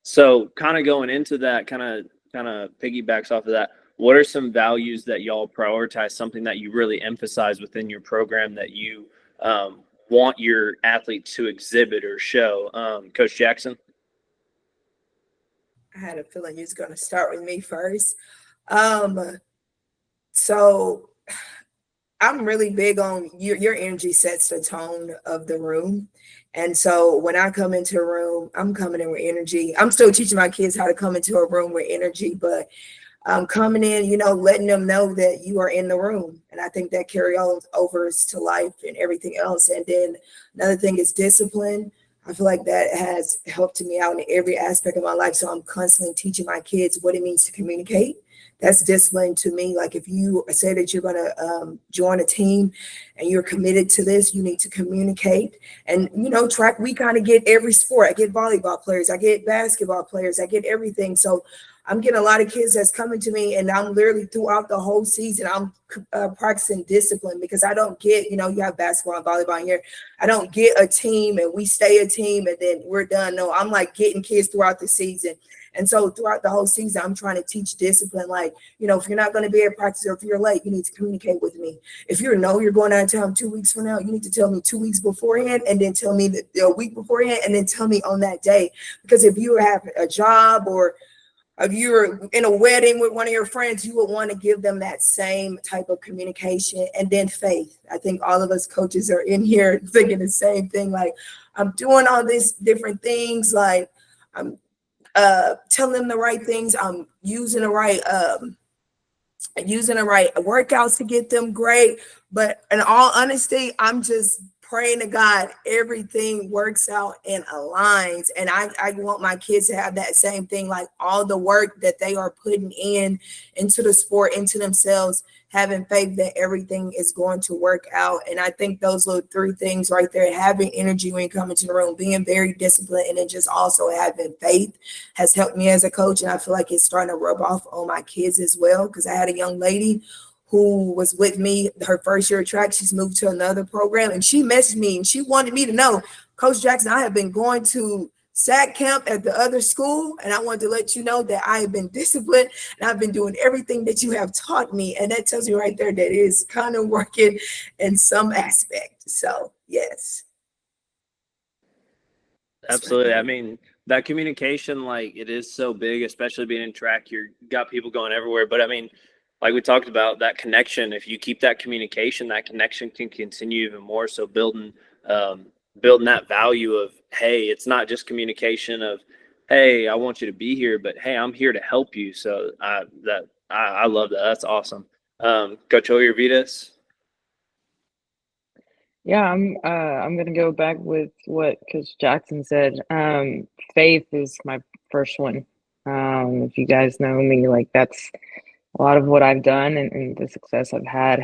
So kind of going into that, kind of piggybacks off of that, what are some values that y'all prioritize, something that you really emphasize within your program that you want your athletes to exhibit or show? Coach Jackson? I had a feeling you was going to start with me first. So I'm really big on your energy sets the tone of the room. And so when I come into a room, I'm coming in with energy. I'm still teaching my kids how to come into a room with energy, but I'm coming in, letting them know that you are in the room. And I think that carry on over to life and everything else. And then another thing is discipline. I feel like that has helped me out in every aspect of my life. So I'm constantly teaching my kids what it means to communicate. That's discipline to me. Like, if you say that you're going to join a team and you're committed to this, you need to communicate. And, track, we kind of get every sport. I get volleyball players. I get basketball players. I get everything. So I'm getting a lot of kids that's coming to me, and I'm literally throughout the whole season, I'm practicing discipline, because I don't get, you have basketball and volleyball here. I don't get a team and we stay a team and then we're done. No, I'm like getting kids throughout the season. And so throughout the whole season, I'm trying to teach discipline. Like, if you're not going to be at practice or if you're late, you need to communicate with me. If you're going out of town 2 weeks from now, you need to tell me 2 weeks beforehand, and then tell me a week beforehand, and then tell me on that day. Because if you have a job or if you're in a wedding with one of your friends, you would want to give them that same type of communication. And then faith. I think all of us coaches are in here thinking the same thing. Like, I'm doing all these different things. Like, I'm telling them the right things. I'm using the right workouts to get them great. But in all honesty, I'm just praying to God everything works out and aligns. And I want my kids to have that same thing, like all the work that they are putting into the sport, into themselves, having faith that everything is going to work out. And I think those little 3 things right there, having energy when you come into the room, being very disciplined, and then just also having faith has helped me as a coach. And I feel like it's starting to rub off on my kids as well, because I had a young lady who was with me her first year of track. She's moved to another program, and she messaged me and she wanted me to know, Coach Jackson, I have been going to SAC camp at the other school, and I wanted to let you know that I have been disciplined and I've been doing everything that you have taught me. And that tells me right there that it is kind of working in some aspect. So yes. Absolutely. I mean, that communication, like, it is so big, especially being in track. You got people going everywhere. But I mean, like we talked about, that connection, if you keep that communication, that connection can continue even more. So building that value of, hey, it's not just communication of, hey, I want you to be here, but hey, I'm here to help you. So I love that. That's awesome. Coach Oyervitas. Yeah, I'm gonna go back with what Coach Jackson said. Faith is my first one. If you guys know me, like, that's a lot of what I've done, and the success I've had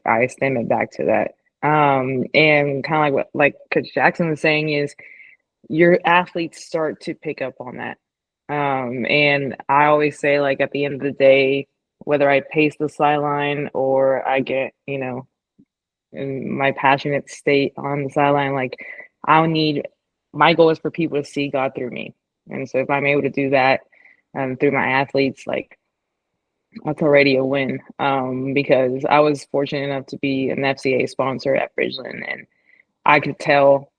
I stem it back to that. And kind of like Coach Jackson was saying, is your athletes start to pick up on that. And I always say, like, at the end of the day, whether I pace the sideline or I get, in my passionate state on the sideline, like, my goal is for people to see God through me. And so if I'm able to do that through my athletes, like, that's already a win, because I was fortunate enough to be an FCA sponsor at Bridgeland, and I could tell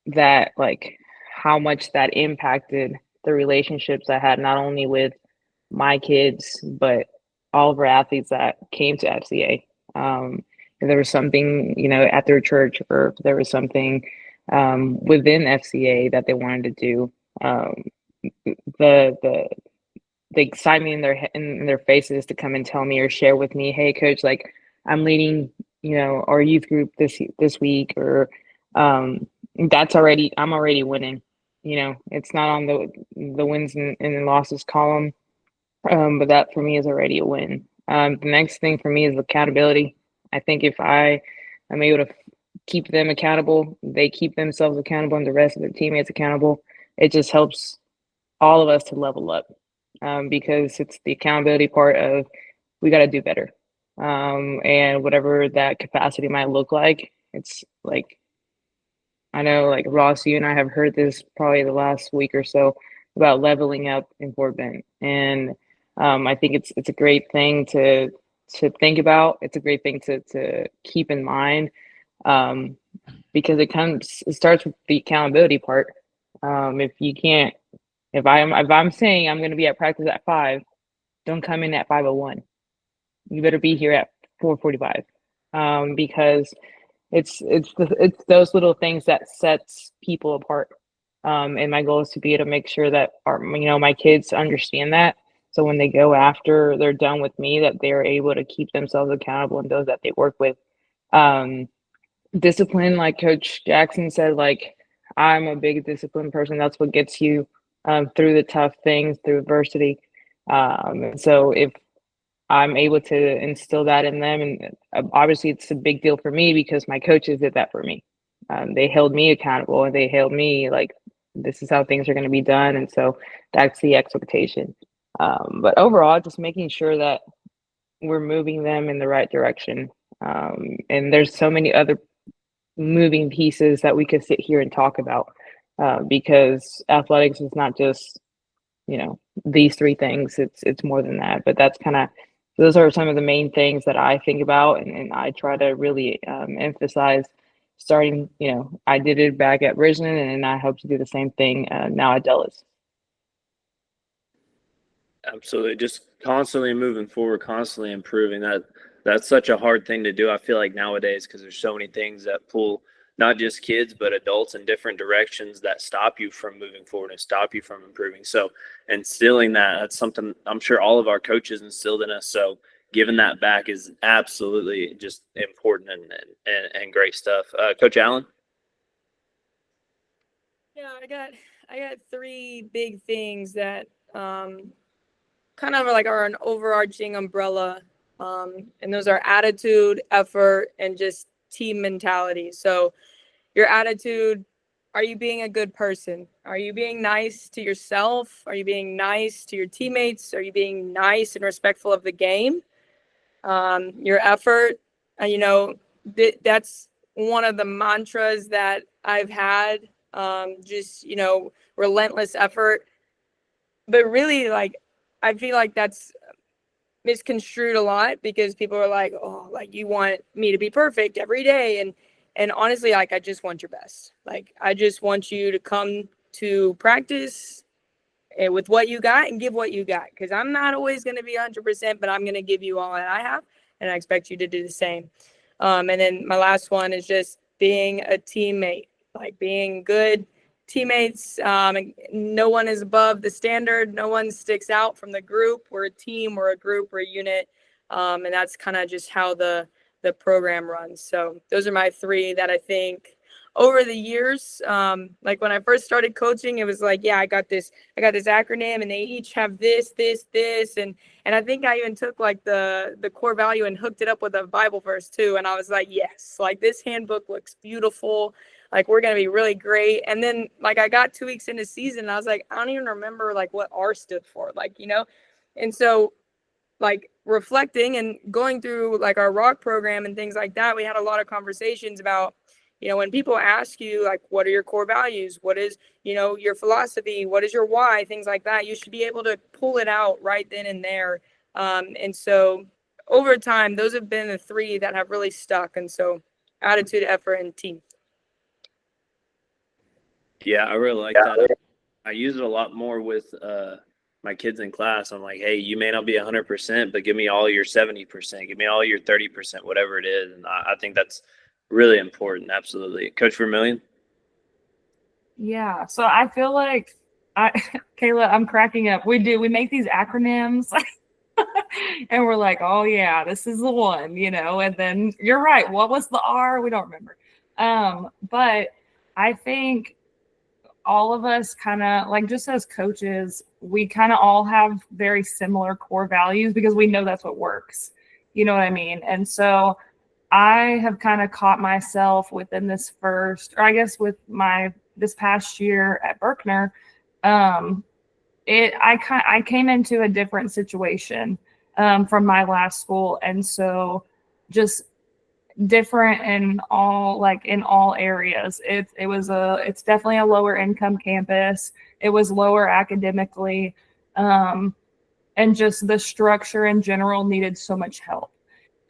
that, like, how much that impacted the relationships I had, not only with my kids, but all of our athletes that came to FCA. If there was something, at their church, or if there was something within FCA that they wanted to do, the excitement in their faces to come and tell me or share with me, hey, coach, like, I'm leading, our youth group this week, or I'm already winning. It's not on the wins and losses column, but that for me is already a win. The next thing for me is accountability. I think if I am able to keep them accountable, they keep themselves accountable, and the rest of their teammates accountable, it just helps all of us to level up, because it's the accountability part of, we got to do better. And whatever that capacity might look like, it's like, I know, like, Ross, you and I have heard this probably the last week or so about leveling up in Fort Bend. And I think it's a great thing to think about. It's a great thing to keep in mind, because it starts with the accountability part. If I'm saying I'm going to be at practice at 5, don't come in at 5:01. You better be here at 4:45, because it's those little things that sets people apart. And my goal is to be able to make sure that my kids understand that. So when they go after they're done with me, that they're able to keep themselves accountable, and those that they work with. Discipline, like Coach Jackson said, like, I'm a big disciplined person. That's what gets you through the tough things, through adversity. And so if I'm able to instill that in them, and obviously it's a big deal for me because my coaches did that for me. They held me accountable, and they held me like, this is how things are going to be done. And so that's the expectation. But overall, just making sure that we're moving them in the right direction. And there's so many other moving pieces that we could sit here and talk about, because athletics is not just these three things. It's more than that, but those are some of the main things that I think about, and I try to really emphasize starting. I did it back at Richmond, and I hope to do the same thing now at Dulles. Absolutely. Just constantly moving forward, constantly improving. That's such a hard thing to do, I feel like, nowadays, because there's so many things that pull not just kids but adults in different directions that stop you from moving forward and stop you from improving. So instilling that's something I'm sure all of our coaches instilled in us. So giving that back is absolutely just important and great stuff. Coach Allen? Yeah, I got three big things that kind of like are an overarching umbrella. And those are attitude, effort, and just team mentality. So your attitude, are you being a good person? Are you being nice to yourself? Are you being nice to your teammates? Are you being nice and respectful of the game? Your effort, that's one of the mantras that I've had, just, relentless effort. But really, like, I feel like that's misconstrued a lot because people are like, oh, like, you want me to be perfect every day. And honestly, like, I just want your best. Like, I just want you to come to practice with what you got and give what you got. Because I'm not always going to be 100%, but I'm going to give you all that I have. And I expect you to do the same. And then my last one is just being a teammate, like being good teammates. No one is above the standard. No one sticks out from the group. We're a team, we're a group, we're a unit. And that's kind of just how the program runs. So those are my three that I think over the years, like when I first started coaching, it was like, yeah, I got this acronym and they each have this. And I think I even took like the core value and hooked it up with a Bible verse too. And I was like, yes, like this handbook looks beautiful. Like we're going to be really great. And then like I got 2 weeks into season and I was like, I don't even remember like what R stood for, like, and so like reflecting and going through like our rock program and things like that, we had a lot of conversations about, when people ask you like, what are your core values? What is, your philosophy? What is your why? Things like that. You should be able to pull it out right then and there. And so over time, those have been the three that have really stuck. And so attitude, effort, and team. Yeah, I really like that. I use it a lot more with my kids in class. I'm like, hey, you may not be 100%, but give me all your 70%. Give me all your 30%, whatever it is. And I think that's really important. Absolutely. Coach Vermillion? Yeah. So I feel like Kayla, I'm cracking up. We make these acronyms and we're like, oh yeah, this is the one, and then you're right. What was the R? We don't remember. But I think all of us kind of like, just as coaches, we kind of all have very similar core values because we know that's what works. You know what I mean? And so I have kind of caught myself within this this past year at Berkner. I came into a different situation from my last school. And so just different in all areas. It's definitely a lower income campus. It was lower academically. And just the structure in general needed so much help.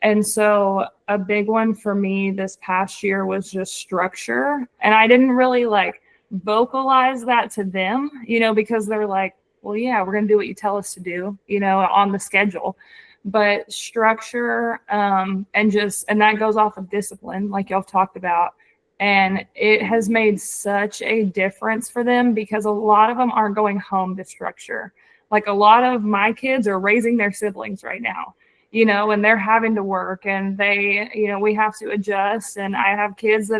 And so a big one for me this past year was just structure. And I didn't really like vocalize that to them, because they're like, well, yeah, we're going to do what you tell us to do, on the schedule. But structure, and that goes off of discipline, like y'all talked about. And it has made such a difference for them because a lot of them aren't going home to structure. Like a lot of my kids are raising their siblings right now, and they're having to work and they, we have to adjust. And I have kids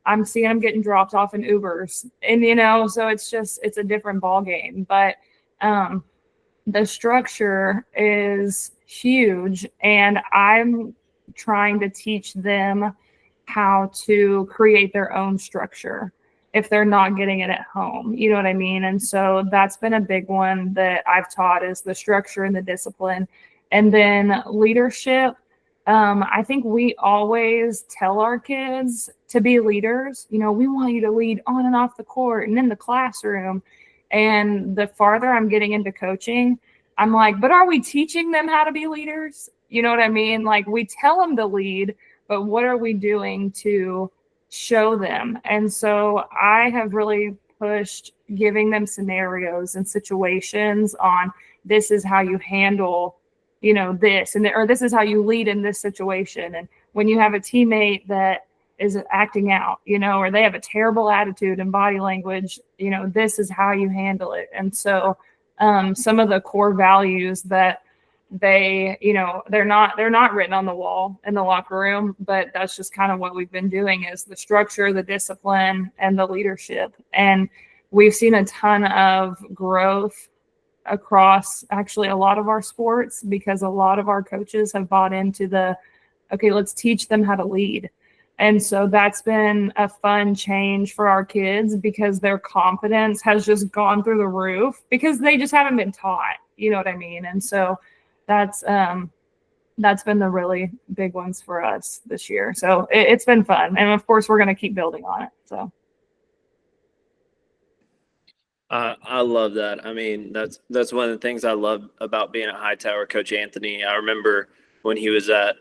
I'm seeing them getting dropped off in Ubers and, so it's a different ball game. But the structure is huge. And I'm trying to teach them how to create their own structure if they're not getting it at home. You know what I mean? And so that's been a big one that I've taught, is the structure and the discipline. And then leadership. I think we always tell our kids to be leaders. We want you to lead on and off the court and in the classroom. And the farther I'm getting into coaching, I'm like, but are we teaching them how to be leaders? You know what I mean? Like, we tell them to lead, but what are we doing to show them? And so I have really pushed giving them scenarios and situations on, this is how you handle, you know, this, and or this is how you lead in this situation. And when you have a teammate that is acting out, you know, or they have a terrible attitude and body language, you know, this is how you handle it. And so some of the core values that they, you know, they're not written on the wall in the locker room, but that's just kind of what we've been doing, is the structure, the discipline, and the leadership. And we've seen a ton of growth across actually a lot of our sports, because a lot of our coaches have bought into the, okay, let's teach them how to lead. And so that's been a fun change for our kids, because their confidence has just gone through the roof because they just haven't been taught, you know what I mean? And so that's been the really big ones for us this year. So it's been fun. And of course, we're going to keep building on it. So. I love that. I mean, that's one of the things I love about being at Hightower. Coach Anthony, I remember when he was at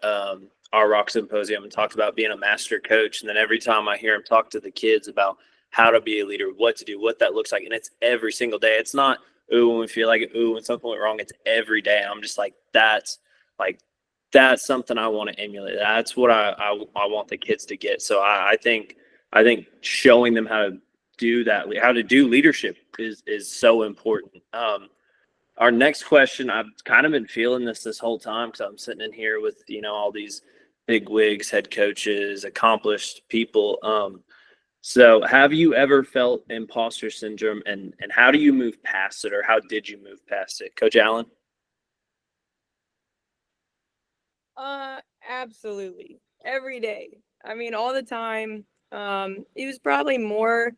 our Rock Symposium and talked about being a master coach. And then every time I hear him talk to the kids about how to be a leader, what to do, what that looks like, and it's every single day. It's not, ooh, when we feel like, ooh, when something went wrong. It's every day. I'm just like, that's something I want to emulate. That's what I want the kids to get. So I think showing them how to do that, how to do leadership is so important. Our next question, I've kind of been feeling this whole time, because I'm sitting in here with, you know, all these big wigs, head coaches, accomplished people. So have you ever felt imposter syndrome, and how do you move past it, or how did you move past it? Coach Allen? Absolutely. Every day. I mean, all the time. It was probably more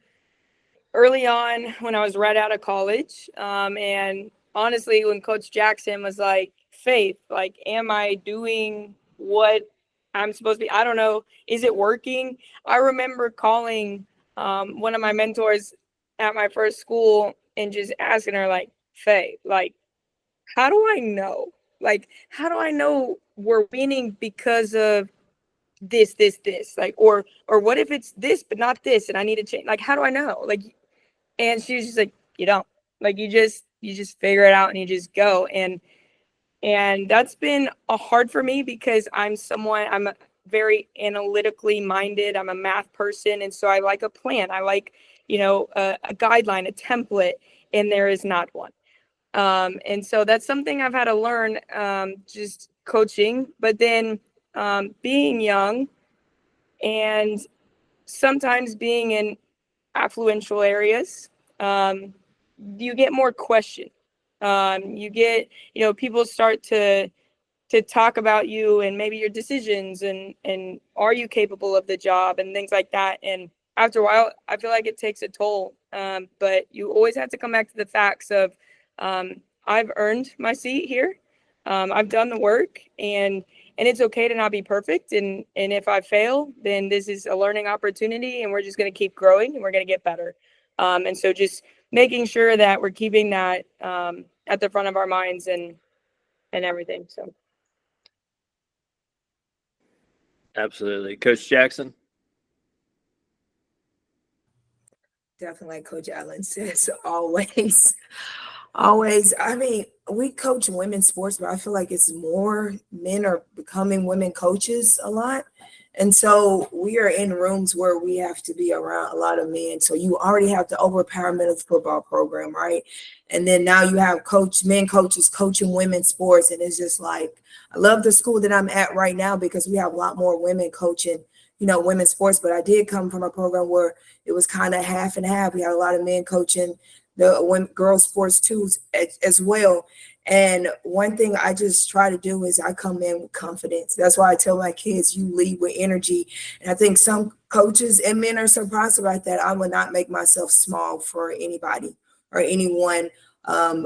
early on when I was right out of college. And honestly, when Coach Jackson was like, Faith, like, am I doing what I'm supposed to be? I don't know. Is it working? I remember calling one of my mentors at my first school and just asking her, like, Faith, like, how do I know? Like, how do I know we're winning because of this? Like, or what if it's this, but not this, and I need to change? Like, how do I know? Like, and she was just like, you don't. Like, you just figure it out and you just go. And that's been hard for me, because I'm very analytically minded. I'm a math person. And so I like a plan. I like, you know, a guideline, a template, and there is not one. And so that's something I've had to learn, just coaching, but then being young and sometimes being in affluential areas, you get more questioned. You get, you know, people start to talk about you and maybe your decisions, and are you capable of the job and things like that. And after a while, I feel like it takes a toll. But you always have to come back to the facts of, I've earned my seat here. I've done the work, and it's okay to not be perfect. And if I fail, then this is a learning opportunity, and we're just going to keep growing, and we're going to get better. And so just making sure that we're keeping that at the front of our minds and everything. So. Absolutely. Coach Jackson? Definitely, like Coach Allen says, always. I mean, we coach women's sports, but I feel like it's more men are becoming women coaches a lot. And so we are in rooms where we have to be around a lot of men. So you already have the overpower men's football program, right? And then now you have men coaches coaching women's sports. And it's just like, I love the school that I'm at right now, because we have a lot more women coaching, you know, women's sports. But I did come from a program where it was kind of half and half. We had a lot of men coaching the girls sports too as well. And one thing I just try to do is I come in with confidence. That's why I tell my kids, you lead with energy. And I think some coaches and men are surprised about that. I will not make myself small for anybody or anyone.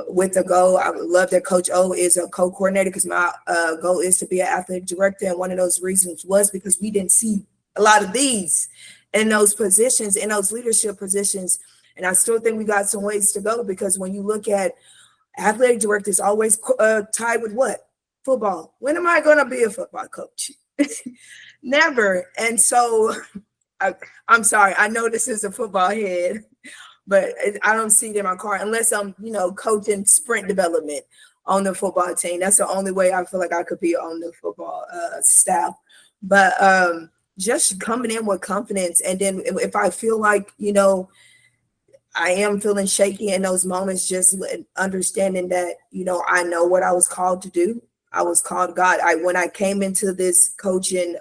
With the goal, I would love that Coach O is a co-coordinator, because my goal is to be an athletic director. And one of those reasons was because we didn't see a lot of these in those positions, in those leadership positions. And I still think we got some ways to go, because when you look at athletic directors, always tied with what? Football. When am I going to be a football coach? Never. And so I'm sorry. I know this is a football head, but I don't see it in my car unless I'm, coaching sprint development on the football team. That's the only way I feel like I could be on the football staff. But just coming in with confidence. And then if I feel like, I am feeling shaky in those moments, just understanding that, I know what I was called to do. I was called God. When I came into this coaching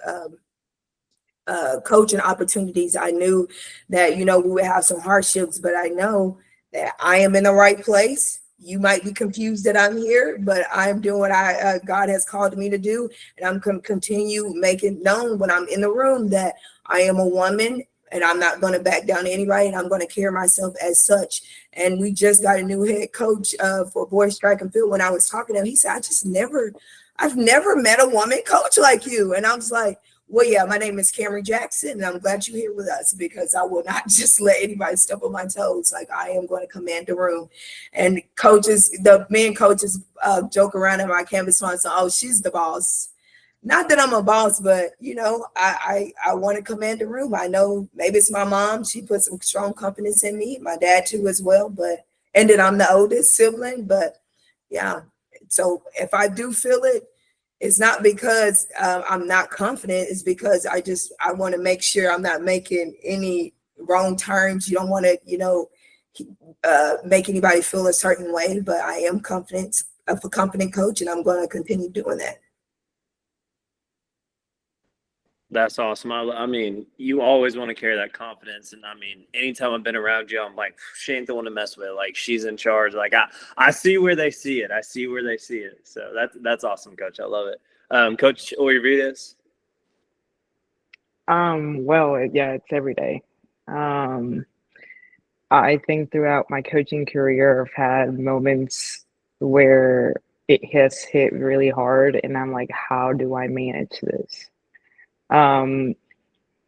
opportunities, I knew that, we would have some hardships, but I know that I am in the right place. You might be confused that I'm here, but I'm doing what God has called me to do. And I'm going to continue making known when I'm in the room that I am a woman, and I'm not going to back down to anybody, and I'm going to carry myself as such. And we just got a new head coach for boys track and field. When I was talking to him, he said, I've never met a woman coach like you. And I was like, well, yeah, my name is Cameron Jackson, and I'm glad you're here with us, because I will not just let anybody step on my toes. Like, I am going to command the room. And me and coaches joke around in my campus once, oh, she's the boss. Not that I'm a boss, but, I want to command the room. I know maybe it's my mom. She put some strong confidence in me. My dad, too, as well. And then I'm the oldest sibling. But, yeah, so if I do feel it, it's not because I'm not confident. It's because I want to make sure I'm not making any wrong turns. You don't want to, make anybody feel a certain way, but I am confident, a confident coach, and I'm going to continue doing that. That's awesome. I mean, you always want to carry that confidence. And I mean, anytime I've been around you, I'm like, she ain't the one to mess with. Like, she's in charge. Like, I see where they see it. I see where they see it. So that's awesome, Coach. I love it. Coach Oyervides? Well, yeah, it's every day. I think throughout my coaching career, I've had moments where it has hit really hard, and I'm like, how do I manage this? And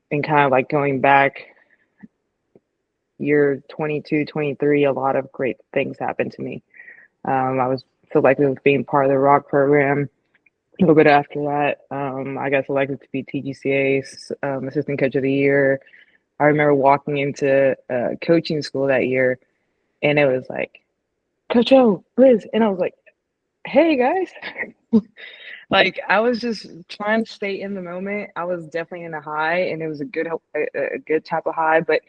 kind of like going back, year 22, 23, a lot of great things happened to me. I was selected as being part of the Rock program. A little bit after that, I got selected to be THSCA's Assistant Coach of the Year. I remember walking into coaching school that year, and it was like, Coach O, Liz, and I was like, hey, guys. Like, I was just trying to stay in the moment. I was definitely in a high, and it was a good type of high, but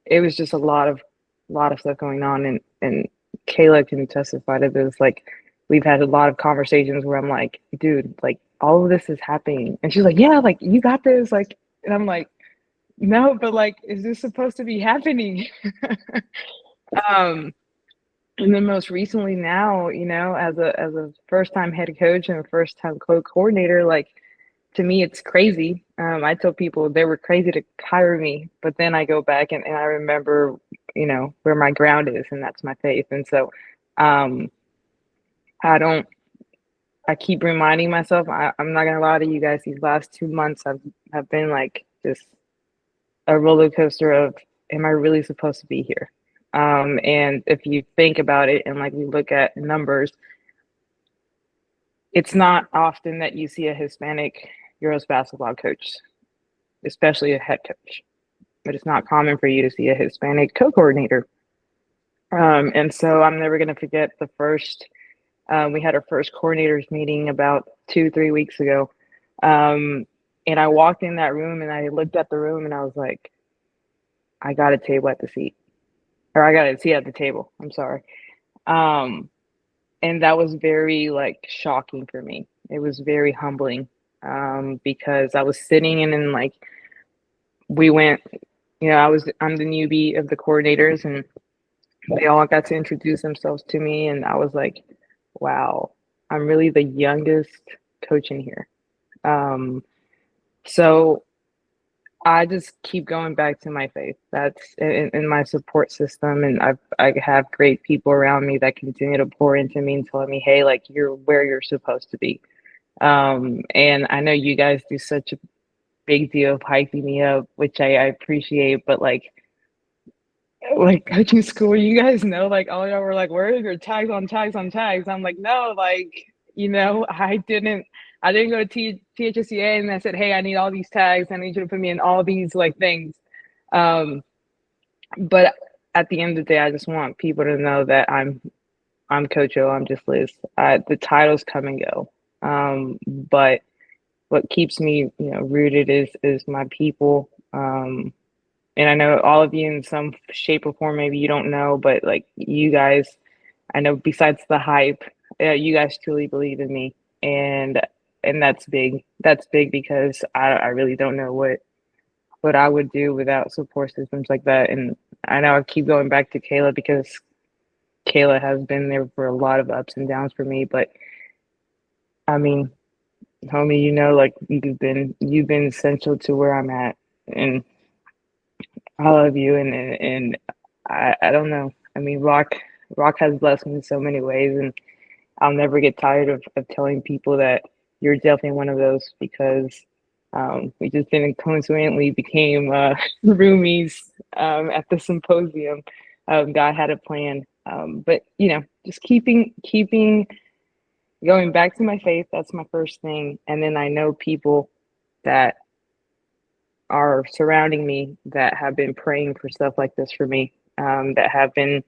it was just a lot of stuff going on, and Kayla can testify to this. Like, we've had a lot of conversations where I'm like, dude, like, all of this is happening, and she's like, yeah, like, you got this, like, and I'm like, no, but like, is this supposed to be happening? And then most recently now, as a first time head coach and a first time coordinator, like, to me, it's crazy. I tell people they were crazy to hire me, but then I go back and I remember, where my ground is, and that's my faith. And so I keep reminding myself, I'm not going to lie to you guys, these last 2 months have been like just a roller coaster of, am I really supposed to be here? And if you think about it, and like we look at numbers, it's not often that you see a Hispanic girls basketball coach, especially a head coach, but it's not common for you to see a Hispanic co-coordinator. And so I'm never going to forget the first, we had our first coordinators meeting about 2-3 weeks ago. And I walked in that room and I looked at the room and I was like, I got a table at the seat. Or I got a seat at the table. I'm sorry. And that was very like shocking for me. It was very humbling because I was sitting and like we went, I'm the newbie of the coordinators, and they all got to introduce themselves to me, and I was like, wow, I'm really the youngest coach in here. So I just keep going back to my faith. That's in my support system, and I have great people around me that continue to pour into me and telling me, hey, like, you're where you're supposed to be. And I know you guys do such a big deal of hyping me up, which I appreciate, but like, like coaching school, you guys know, like all y'all were like, where are your tags on tags on tags? I'm like, no, like, I didn't go to THSCA and I said, hey, I need all these tags. I need you to put me in all these like things. But at the end of the day, I just want people to know that I'm Coach O, I'm just Liz. The titles come and go. But what keeps me, rooted is my people. And I know all of you in some shape or form, maybe you don't know, but like you guys, I know besides the hype, you guys truly believe in me. And that's big. That's big because I really don't know what I would do without support systems like that. And I know I keep going back to Kayla because Kayla has been there for a lot of ups and downs for me. But I mean, homie, like you've been essential to where I'm at. And I love you, and I don't know. I mean, Rock has blessed me in so many ways, and I'll never get tired of telling people that you're definitely one of those because we just didn't coincidentally became roomies at the symposium. God had a plan, but just keeping going back to my faith. That's my first thing, and then I know people that are surrounding me that have been praying for stuff like this for me, that have been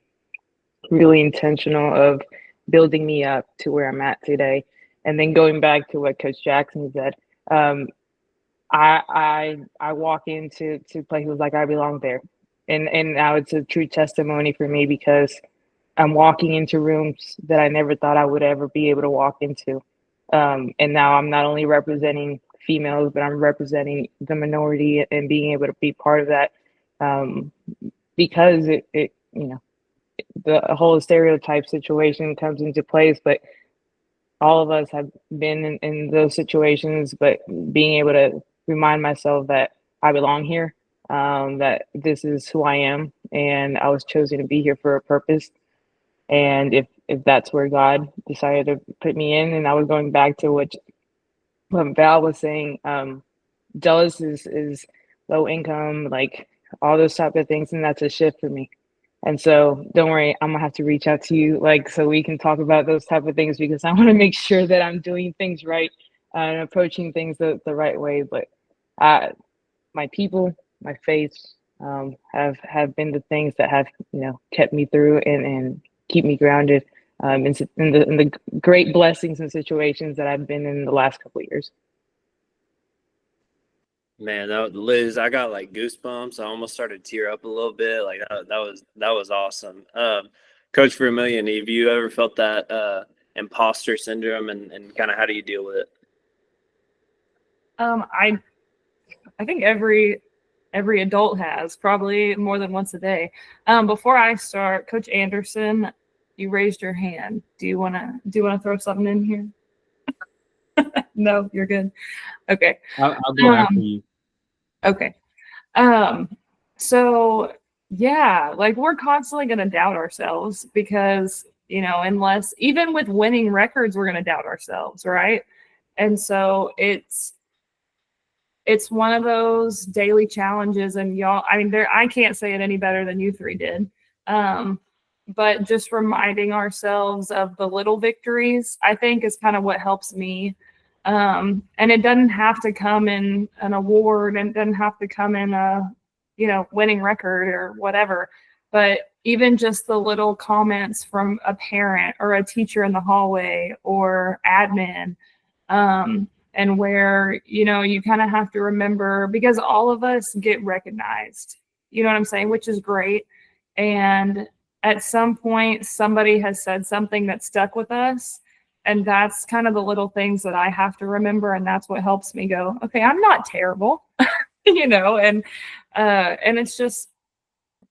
really intentional of building me up to where I'm at today. And then going back to what Coach Jackson said, I walk into places like I belong there, and now it's a true testimony for me because I'm walking into rooms that I never thought I would ever be able to walk into. And now I'm not only representing females, but I'm representing the minority and being able to be part of that, because it the whole stereotype situation comes into place. But all of us have been in those situations, but being able to remind myself that I belong here, that this is who I am, and I was chosen to be here for a purpose. And if that's where God decided to put me in, and I was going back to what Val was saying, Dallas is low income, like all those type of things, and that's a shift for me. And so don't worry, I'm gonna have to reach out to you, like, so we can talk about those type of things because I want to make sure that I'm doing things right and approaching things the right way. But my people, my faith, have been the things that have kept me through and keep me grounded in the great blessings and situations that I've been in the last couple of years. Man, Liz, I got like goosebumps. I almost started to tear up a little bit. Like that was awesome. Coach Vermillion, have you ever felt that imposter syndrome, and kind of how do you deal with it? I think every adult has, probably more than once a day. Before I start, Coach Anderson, you raised your hand. Do you wanna throw something in here? No, you're good. Okay. I'll go after you. Okay. So yeah, like we're constantly going to doubt ourselves because, unless even with winning records, we're going to doubt ourselves. Right. And so it's one of those daily challenges, and y'all, I mean, I can't say it any better than you three did. But just reminding ourselves of the little victories, I think, is kind of what helps me. And it doesn't have to come in an award, and it doesn't have to come in a, winning record or whatever. But even just the little comments from a parent or a teacher in the hallway or admin, and where, you kind of have to remember, because all of us get recognized, you know what I'm saying, which is great. And at some point, somebody has said something that stuck with us. And that's kind of the little things that I have to remember. And that's what helps me go, okay, I'm not terrible, and it's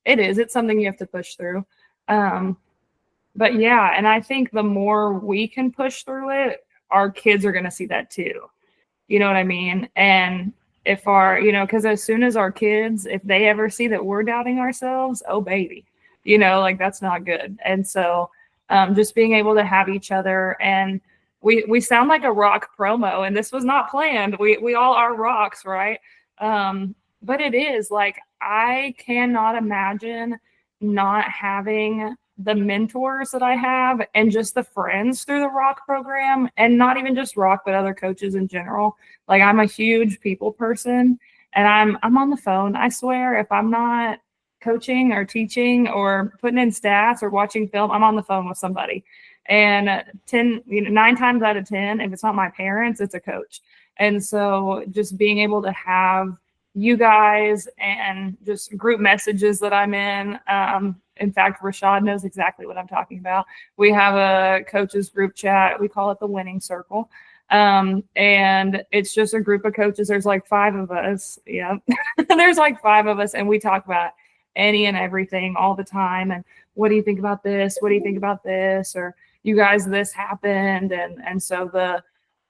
it's something you have to push through. But yeah, and I think the more we can push through it, our kids are going to see that too. You know what I mean? And if because as soon as our kids, if they ever see that we're doubting ourselves, oh baby, like that's not good. And so just being able to have each other, and we sound like a rock promo, and this was not planned. We all are rocks, right? But it is like, I cannot imagine not having the mentors that I have and just the friends through the Rock program, and not even just Rock, but other coaches in general. Like, I'm a huge people person, and I'm on the phone. I swear, if I'm not coaching or teaching or putting in stats or watching film, I'm on the phone with somebody. And 9 times out of 10, if it's not my parents, it's a coach. And so just being able to have you guys and just group messages that I'm in fact, Rashad knows exactly what I'm talking about. We have a coaches group chat. We call it the winning circle. And it's just a group of coaches. There's like 5 of us. Yeah. There's like 5 of us, and we talk about any and everything all the time. And what do you think about this? What do you think about this? Or you guys, this happened. And so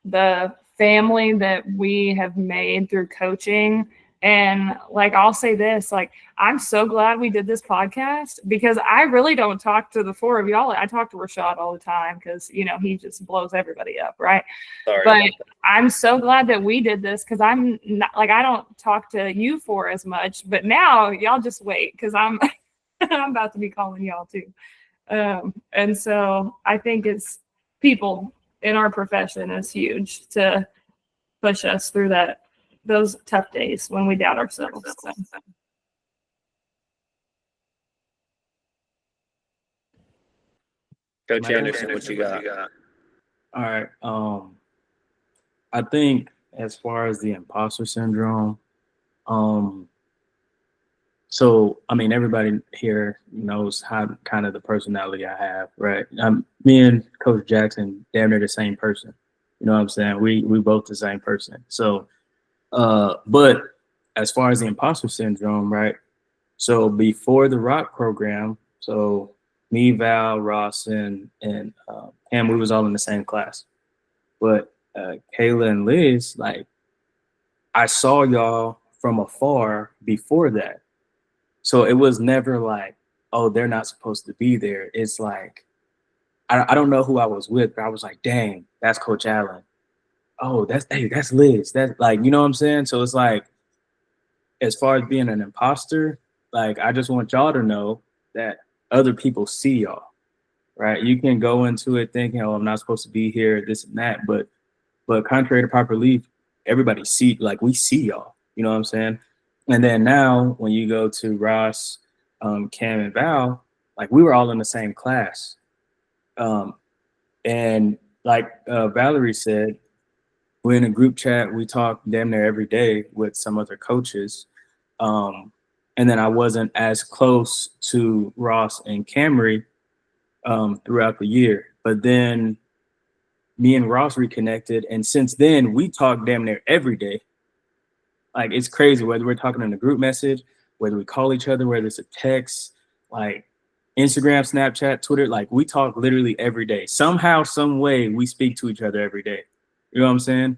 the family that we have made through coaching. And like, I'll say this, like, I'm so glad we did this podcast, because I really don't talk to the 4 of y'all. I talk to Rashad all the time because, he just blows everybody up. Right. Sorry. But I'm so glad that we did this, because I'm not, like, I don't talk to you 4 as much, but now y'all just wait, because I'm I'm about to be calling y'all too. And so I think it's people in our profession is huge to push us through those tough days when we doubt ourselves. So. Coach Anderson, what you got? All right. I think as far as the imposter syndrome, so I mean, everybody here knows how kind of the personality I have, right? Me and Coach Jackson, damn near the same person. You know what I'm saying? We both the same person. So, but as far as the imposter syndrome, right? So before the Rock program, so me, Val, Ross, and Cam, we was all in the same class. But Kayla and Liz, like, I saw y'all from afar before that. So it was never like, oh, they're not supposed to be there. It's like, I don't know who I was with, but I was like, dang, that's Coach Allen. Oh, that's Liz. That's like, you know what I'm saying? So it's like, as far as being an imposter, like, I just want y'all to know that other people see y'all, right? You can go into it thinking, oh, I'm not supposed to be here, this and that, but contrary to popular belief, everybody we see y'all, you know what I'm saying? And then now when you go to Ross, Cam, and Val, like, we were all in the same class. And like Valerie said, we're in a group chat. We talk damn near every day with some other coaches. And then I wasn't as close to Ross and Camry throughout the year. But then me and Ross reconnected. And since then, we talk damn near every day. Like, it's crazy, whether we're talking in a group message, whether we call each other, whether it's a text, like Instagram, Snapchat, Twitter, like, we talk literally every day. Somehow, some way, we speak to each other every day. You know what I'm saying?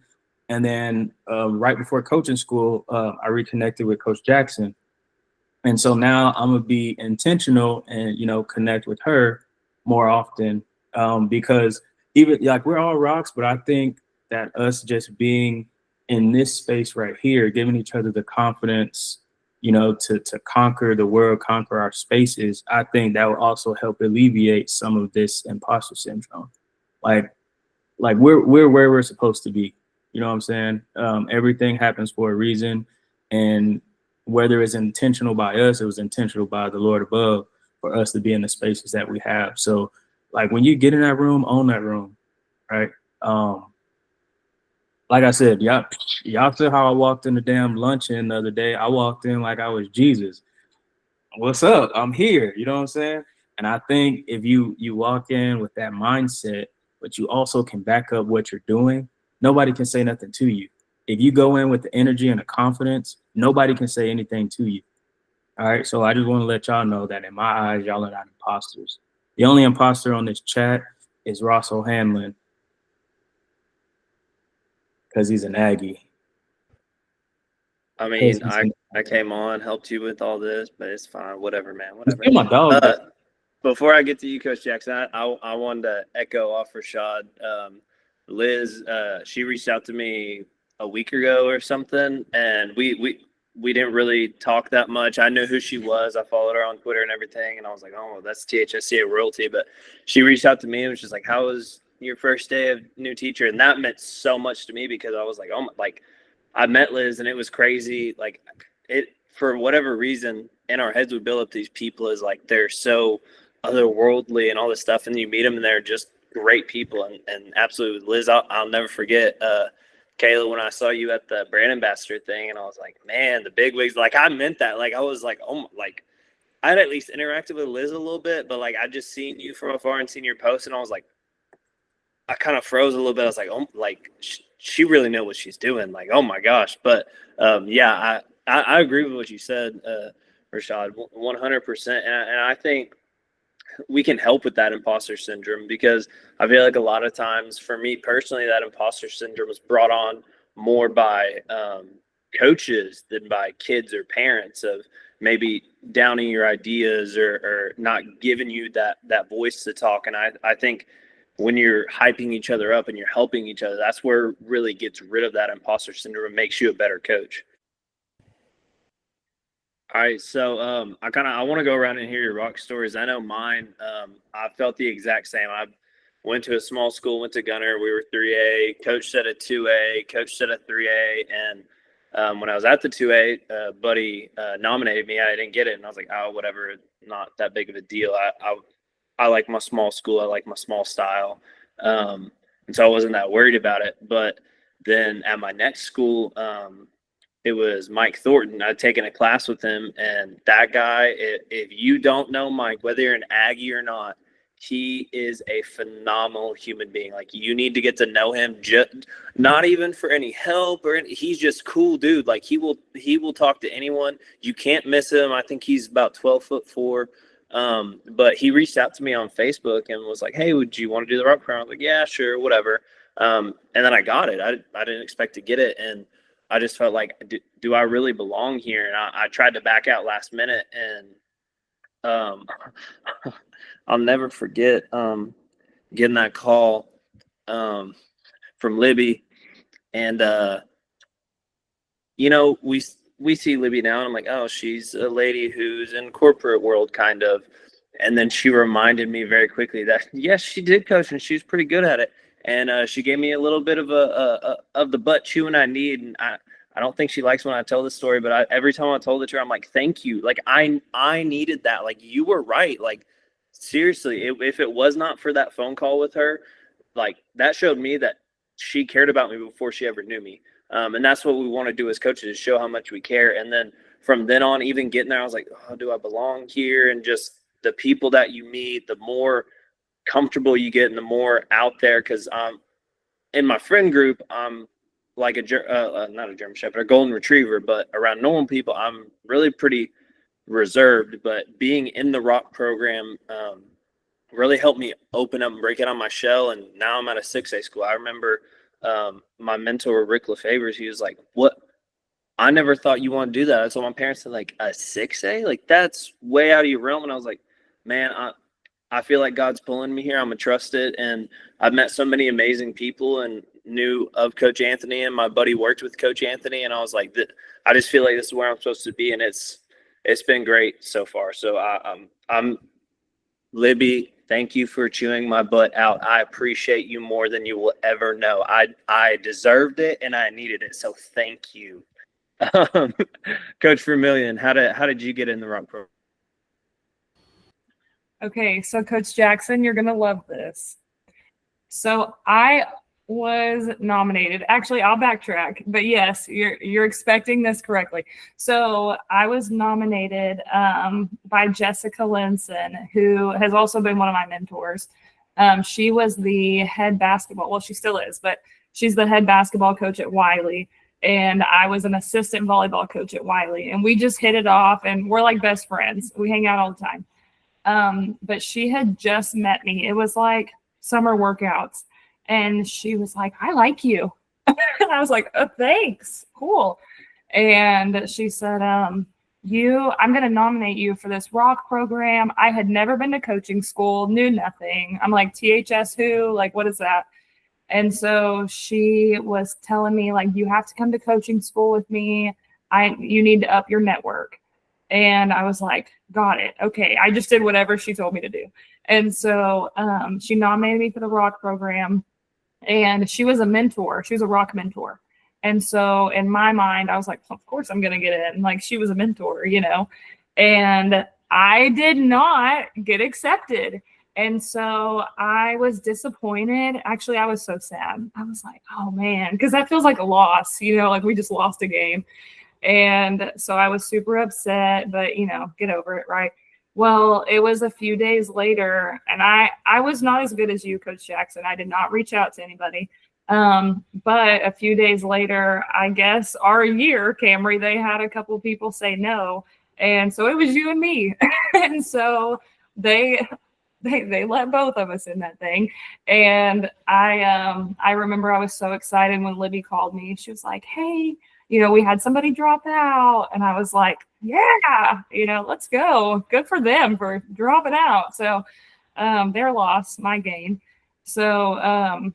And then right before coaching school, I reconnected with Coach Jackson. And so now I'm going to be intentional and, connect with her more often because even like, we're all rocks, but I think that us just being in this space right here, giving each other the confidence, to conquer the world, conquer our spaces, I think that will also help alleviate some of this imposter syndrome. Like we're where we're supposed to be. You know what I'm saying? Everything happens for a reason. And whether it's intentional by us, it was intentional by the Lord above for us to be in the spaces that we have. So, like, when you get in that room, own that room, right? Like I said, y'all saw how I walked in the damn luncheon the other day. I walked in like I was Jesus. What's up? I'm here. You know what I'm saying? And I think if you walk in with that mindset, but you also can back up what you're doing, nobody can say nothing to you. If you go in with the energy and the confidence, nobody can say anything to you. All right. So I just want to let y'all know that in my eyes, y'all are not imposters. The only imposter on this chat is Ross O'Hanlon, because he's an Aggie. I mean, I came on, helped you with all this, but it's fine. Whatever, man. Whatever. My dog. Before I get to you, Coach Jackson, I wanted to echo off Rashad. Liz, she reached out to me a week ago or something, and we we didn't really talk that much. I knew who she was. I followed her on Twitter and everything. And I was like, oh, that's THSCA royalty. But she reached out to me and was just like, how was your first day of new teacher? And that meant so much to me because I was like, oh, like I met Liz and it was crazy. Like it, for whatever reason, in our heads, we build up these people as like, they're so otherworldly and all this stuff. And you meet them and they're just great people. And absolutely, Liz, I'll never forget, Kayla, when I saw you at the brand ambassador thing, and I was like, man, the big wigs, like I meant that. Like I was like, oh, like I'd at least interacted with Liz a little bit, but like I just seen you from afar and seen your post, and I was like, I kind of froze a little bit. I was like, oh, like she really knows what she's doing. Like, oh my gosh. But yeah, I agree with what you said, Rashad, 100%. And I think we can help with that imposter syndrome because I feel like a lot of times for me personally, that imposter syndrome was brought on more by coaches than by kids or parents of maybe downing your ideas or not giving you that voice to talk. And I think when you're hyping each other up and you're helping each other, that's where it really gets rid of that imposter syndrome and makes you a better coach. All right, so I want to go around and hear your rock stories. I know mine. I felt the exact same. I went to a small school, went to Gunner. We were 3A. Coach said a 2A. Coach said a 3A. And when I was at the 2A, buddy nominated me. I didn't get it, and I was like, oh, whatever. Not that big of a deal. I like my small school. I like my small style, and so I wasn't that worried about it. But then at my next school. It was Mike Thornton. I'd taken a class with him, and that guy, if you don't know Mike, whether you're an Aggie or not, he is a phenomenal human being. Like, you need to get to know him, just not even for any help or he's just cool dude. Like, he will talk to anyone. You can't miss him. I think he's about 12'4". But he reached out to me on Facebook and was like, hey, would you want to do the rock program? I was like, yeah, sure, whatever. And then I got it. I didn't expect to get it, and I just felt like, do I really belong here? And I tried to back out last minute, and I'll never forget getting that call from Libby. And, you know, we see Libby now, and I'm like, oh, she's a lady who's in corporate world kind of. And then she reminded me very quickly that, yes, she did coach, and she was pretty good at it. And she gave me a little bit of of the butt chewing I need. And I don't think she likes when I tell this story, but every time I told it to her, I'm like, thank you. Like, I needed that. Like, you were right. Like, seriously, if it was not for that phone call with her, like, that showed me that she cared about me before she ever knew me. And that's what we want to do as coaches, is show how much we care. And then from then on, even getting there, I was like, oh, do I belong here? And just the people that you meet, the more comfortable you get and the more out there, because in my friend group, I'm like not a German Shepherd, a golden retriever, but around normal people, I'm really pretty reserved. But being in the rock program really helped me open up and break out of my shell. And now I'm at a 6A school. I remember my mentor, Rick LaFavors, he was like, what? I never thought you want to do that. I told my parents, like, a 6A? Like, that's way out of your realm. And I was like, man, I feel like God's pulling me here. I'm going to trust it. And I've met so many amazing people and knew of Coach Anthony, and my buddy worked with Coach Anthony. And I was like, I just feel like this is where I'm supposed to be. And it's been great so far. So I'm Libby, thank you for chewing my butt out. I appreciate you more than you will ever know. I deserved it and I needed it. So thank you. Coach Vermillion, how did you get in the rock program? Okay, so Coach Jackson, you're gonna love this. So I was nominated. Actually, I'll backtrack, but yes, you're expecting this correctly. So I was nominated by Jessica Linson, who has also been one of my mentors. She was the head basketball, well, she still is, but she's the head basketball coach at Wiley. And I was an assistant volleyball coach at Wiley. And we just hit it off, and we're like best friends. We hang out all the time. But she had just met me. It was like summer workouts. And she was like, I like you. And I was like, oh, thanks. Cool. And she said, I'm going to nominate you for this rock program. I had never been to coaching school, knew nothing. I'm like, THS who? Like, what is that? And so she was telling me, like, you have to come to coaching school with me. you need to up your network. And I was like, got it. Okay. I just did whatever she told me to do. And so she nominated me for the rock program, and she was a mentor. She was a rock mentor. And so in my mind, I was like, of course I'm going to get in. Like, she was a mentor, you know, and I did not get accepted. And so I was disappointed. Actually, I was so sad. I was like, oh man, because that feels like a loss, you know, like we just lost a game. And so I was super upset, but you know, get over it, right? Well, it was a few days later, and I was not as good as you, Coach Jackson. I did not reach out to anybody. But a few days later, I guess our year, Camry, they had a couple people say no. And so it was you and me. And so they let both of us in that thing. And I remember I was so excited when Libby called me. She was like, hey, you know, we had somebody drop out. And I was like, yeah, you know, let's go. Good for them for dropping out. So their loss, my gain. So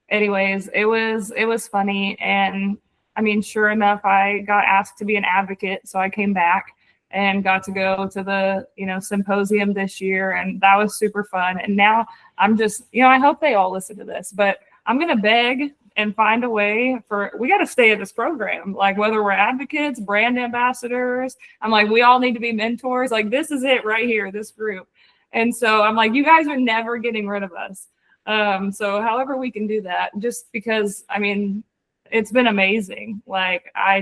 anyways, it was funny. And I mean, sure enough, I got asked to be an advocate. So I came back and got to go to the, you know, symposium this year. And that was super fun. And now I'm just, you know, I hope they all listen to this, but I'm going to beg and find a way we got to stay in this program. Like, whether we're advocates, brand ambassadors, I'm like, we all need to be mentors. Like, this is it right here, this group. And so I'm like, you guys are never getting rid of us. So however we can do that, just because, I mean, it's been amazing. Like, I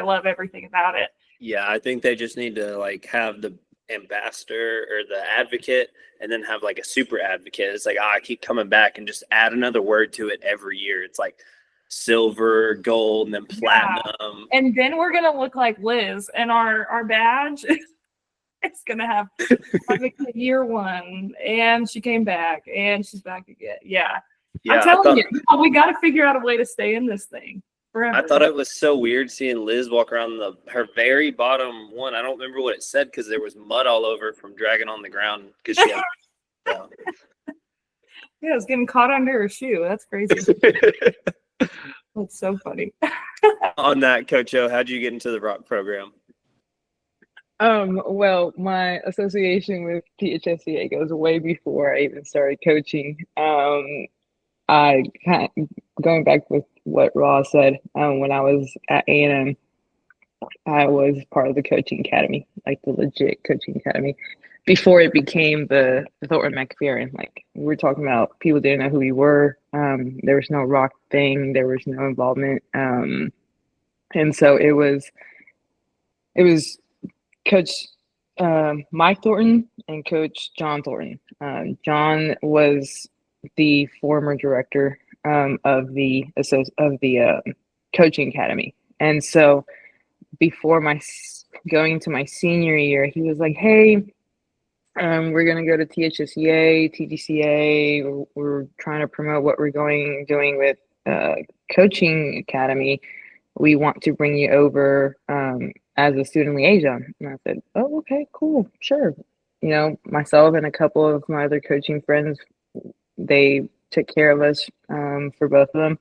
love everything about it. Yeah, I think they just need to like have the ambassador or the advocate, and then have like a super advocate. It's like, I keep coming back, and just add another word to it every year. It's like silver, gold, and then platinum. Yeah. And then we're gonna look like Liz, and our badge it's gonna have like year one, and she came back, and she's back again. Yeah. I'm telling you, we got to figure out a way to stay in this thing forever. I thought it was so weird seeing Liz walk around her very bottom one. I don't remember what it said because there was mud all over from dragging on the ground because she had, yeah, it was getting caught under her shoe. That's crazy. That's so funny. On that, Coach O, how'd you get into the rock program? Well, my association with THSCA goes way before I even started coaching. I kind of, going back with what Ross said, when I was at A&M, I was part of the coaching academy, like the legit coaching academy, before it became the Thornton McPherson. Like, we were talking about, people didn't know who we were. There was no rock thing. There was no involvement. And so it was Coach Mike Thornton and Coach John Thornton. John was the former director of the coaching academy, and so before going into my senior year, he was like, "Hey, we're gonna go to THSCA, TGCA. We're trying to promote what we're doing with coaching academy. We want to bring you over as a student liaison." And I said, "Oh, okay, cool, sure." You know, myself and a couple of my other coaching friends, they took care of us for both of them.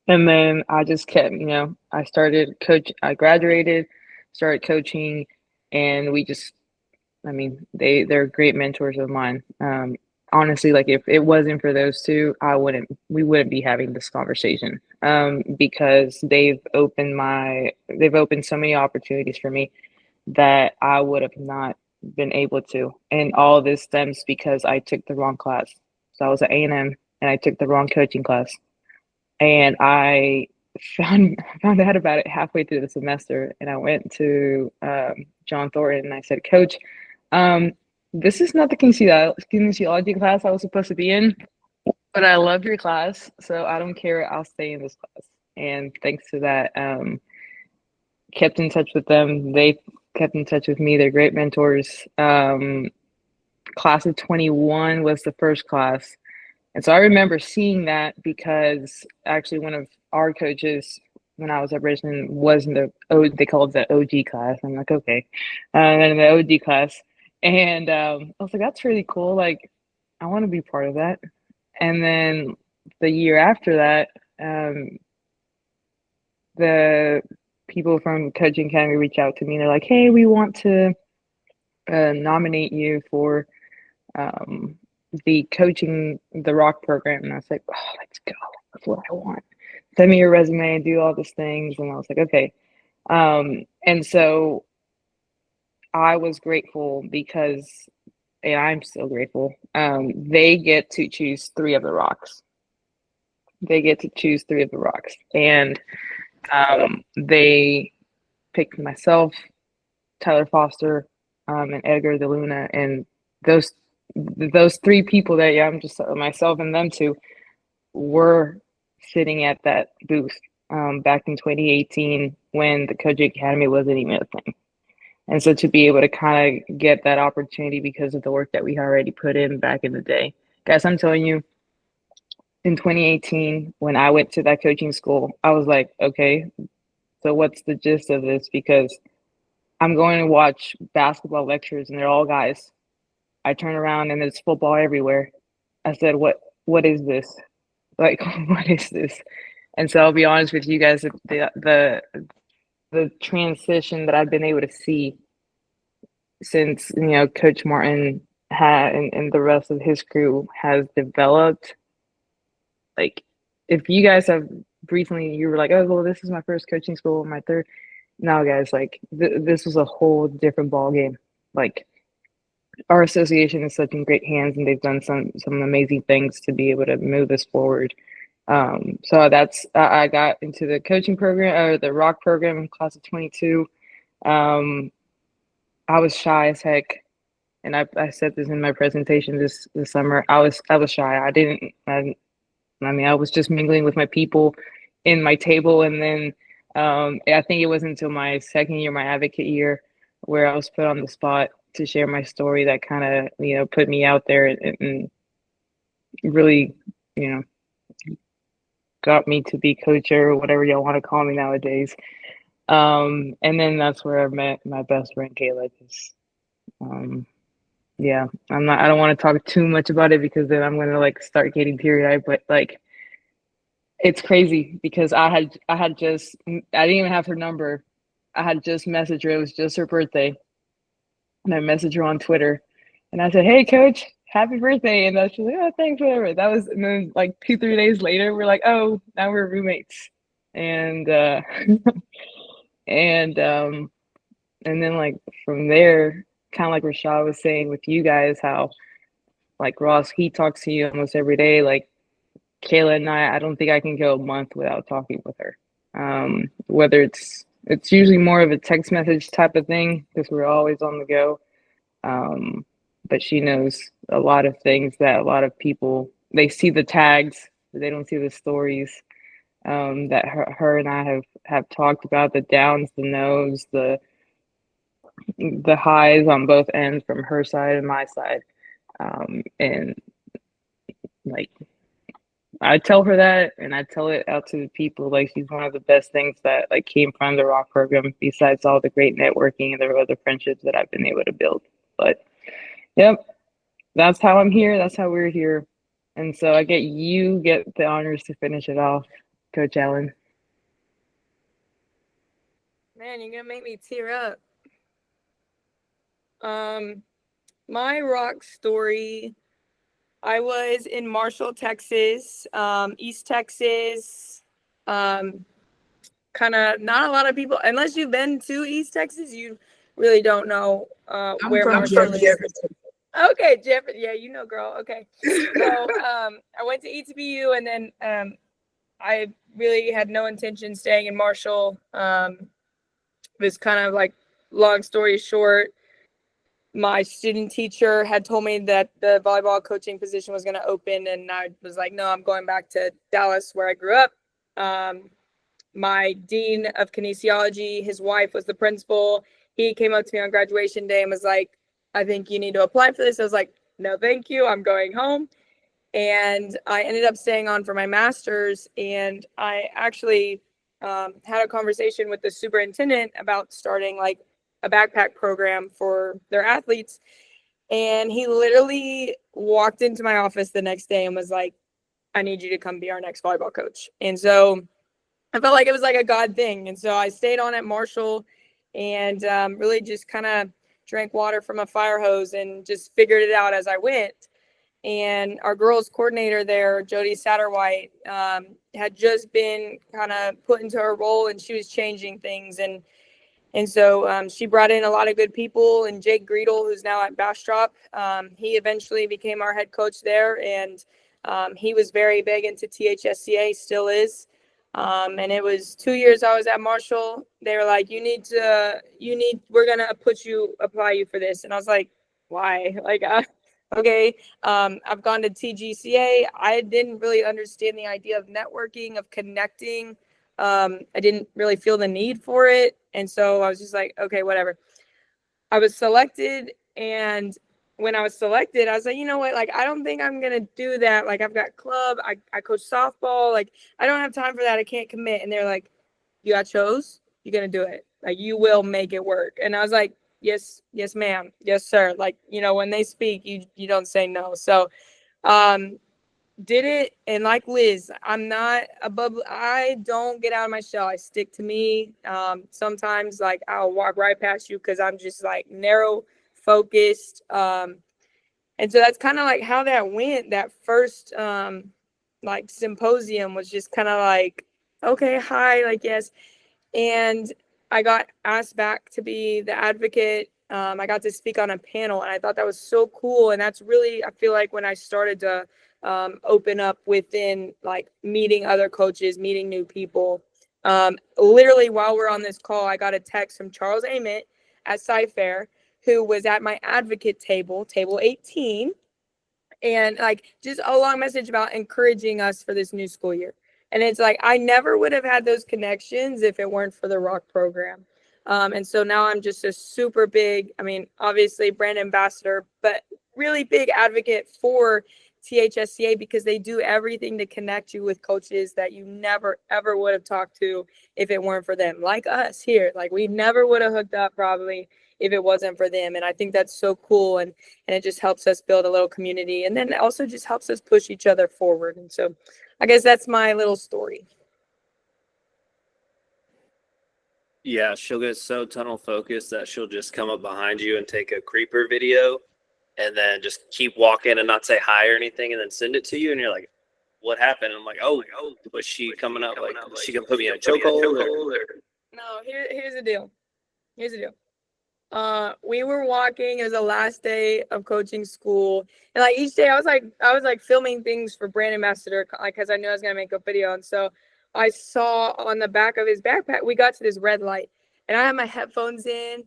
And then I just kept, you know, I graduated, started coaching, and they're great mentors of mine. Honestly, like, if it wasn't for those two, we wouldn't be having this conversation, because they've opened so many opportunities for me that I would have not been able to. And all this stems because I took the wrong class. So I was at A&M and I took the wrong coaching class. And I found out about it halfway through the semester. And I went to John Thornton and I said, "Coach, this is not the kinesiology class I was supposed to be in, but I love your class, so I don't care. I'll stay in this class." And thanks to that, kept in touch with them. They kept in touch with me. They're great mentors. Class of 21 was the first class. And so I remember seeing that because actually one of our coaches when I was at Richmond was in they called it the OG class. I'm like, okay. And in the OG class. And I was like, that's really cool. Like, I want to be part of that. And then the year after that, the people from Coaching Academy reach out to me. They're like, "Hey, we want to nominate you for the Rock program." And I was like, "Oh, let's go. That's what I want. Send me your resume and do all these things." And I was like, "Okay." And so I was grateful because, and I'm still grateful, they get to choose 3 of the rocks. They get to choose 3 of the rocks. And they picked myself, Tyler Foster, and Edgar De Luna. And those 3 people that, I'm just myself and them 2 were sitting at that booth back in 2018 when the Coaching Academy wasn't even a thing. And so to be able to kind of get that opportunity because of the work that we already put in back in the day. Guys, I'm telling you, in 2018, when I went to that coaching school, I was like, okay, so what's the gist of this? Because I'm going to watch basketball lectures and they're all guys. I turn around and there's football everywhere. I said, what is this? Like, what is this? And so I'll be honest with you guys, the transition that I've been able to see since, Coach Martin and the rest of his crew has developed. Like, if you guys have recently, you were like, oh, well, this is my first coaching school, my third. No, guys, like this was a whole different ball game. Like, our association is such in great hands, and they've done some amazing things to be able to move us forward. So that's I got into the coaching program or the Rock program in class of 22. I was shy as heck, and I said this in my presentation this summer. I was shy. I was just mingling with my people in my table, and then I think it wasn't until my second year, my advocate year, where I was put on the spot to share my story that kind of put me out there and really got me to be coach or whatever y'all want to call me nowadays. And then that's where I met my best friend Kayla. Yeah, I don't want to talk too much about it because then I'm gonna start getting teary-eyed, but it's crazy because I didn't even have her number. I had just messaged her. It was just her birthday. And I messaged her on Twitter and I said, "Hey coach, happy birthday." And she's like, "Oh, thanks, whatever." And then 2-3 days later, we're like, "Oh, now we're roommates." And and then from there, kind of like Rashad was saying with you guys, how Ross, he talks to you almost every day. Like Kayla and I don't think I can go a month without talking with her. Whether it's usually more of a text message type of thing because we're always on the go. But she knows a lot of things that a lot of people, they see the tags, but they don't see the stories that her and I have talked about, the downs, the no's, the highs on both ends from her side and my side. And I tell her that, and I tell it out to the people. She's one of the best things that came from the Rock program, besides all the great networking and the other friendships that I've been able to build. But yep, that's how I'm here. That's how we're here. And so I get the honors to finish it off, Coach Allen. Man, you're gonna make me tear up. My rock story, I was in Marshall, Texas, East Texas. Kind of not a lot of people, unless you've been to East Texas, you really don't know where Marshall is. Okay, Jeff. Yeah, girl. Okay. So I went to ETBU, and then I really had no intention staying in Marshall. It was kind of long story short, my student teacher had told me that the volleyball coaching position was going to open, and I was like, no, I'm going back to Dallas where I grew up. My dean of kinesiology, his wife was the principal. He came up to me on graduation day and was like, I think you need to apply for this. I was like, no, thank you. I'm going home. And I ended up staying on for my master's. And I actually had a conversation with the superintendent about starting a backpack program for their athletes. And he literally walked into my office the next day and was like, I need you to come be our next volleyball coach. And so I felt like it was like a God thing. And so I stayed on at Marshall and really just kind of drank water from a fire hose and just figured it out as I went. And our girls coordinator there, Jody Satterwhite, had just been kind of put into her role, and she was changing things. And so she brought in a lot of good people, and Jake Greedle, who's now at Bastrop, he eventually became our head coach there, and he was very big into THSCA, still is. And it was 2 years I was at Marshall. They were like, we're going to apply you for this. And I was like, why? Like, okay. I've gone to TGCA. I didn't really understand the idea of networking, of connecting. I didn't really feel the need for it. And so I was just like, okay, whatever. I was selected. And when I was selected, I was like, you know what? Like, I don't think I'm going to do that. Like, I've got club. I coach softball. Like, I don't have time for that. I can't commit. And they're like, you got chose. You're going to do it. Like, you will make it work. And I was like, yes, ma'am. Yes, sir. Like, when they speak, you don't say no. So, did it. And like Liz, I don't get out of my shell. I stick to me. Sometimes like I'll walk right past you because I'm just like narrow focused. And so that's kind of like how that went. That first like symposium was just kind of like, okay, hi, like, yes. And I got asked back to be the advocate. I got to speak on a panel, and I thought that was so cool. And that's really, I feel like when I started to open up within like meeting other coaches, meeting new people. Literally while we're on this call, I got a text from Charles Ament at Sci-Fair, who was at my advocate table 18, and like just a long message about encouraging us for this new school year. And it's like, I never would have had those connections if it weren't for the Rock program. And so now I'm just a super big, obviously brand ambassador, but really big advocate for THSCA because they do everything to connect you with coaches that you never, ever would have talked to if it weren't for them. Like us here, like we never would have hooked up probably if it wasn't for them. And I think that's so cool. And it just helps us build a little community. And then it also just helps us push each other forward. And so I guess that's my little story. Yeah, she'll get so tunnel focused that she'll just come up behind you and take a creeper video and then just keep walking and not say hi or anything and then send it to you. And you're like, what happened? And I'm like, oh, was she coming up? Like, is she going to put me in a chokehold? No, here's the deal. We were walking. It was the last day of coaching school, and like each day I was like filming things for brand ambassador, like because I knew I was gonna make a video. And so I saw on the back of his backpack, we got to this red light, and I had my headphones in,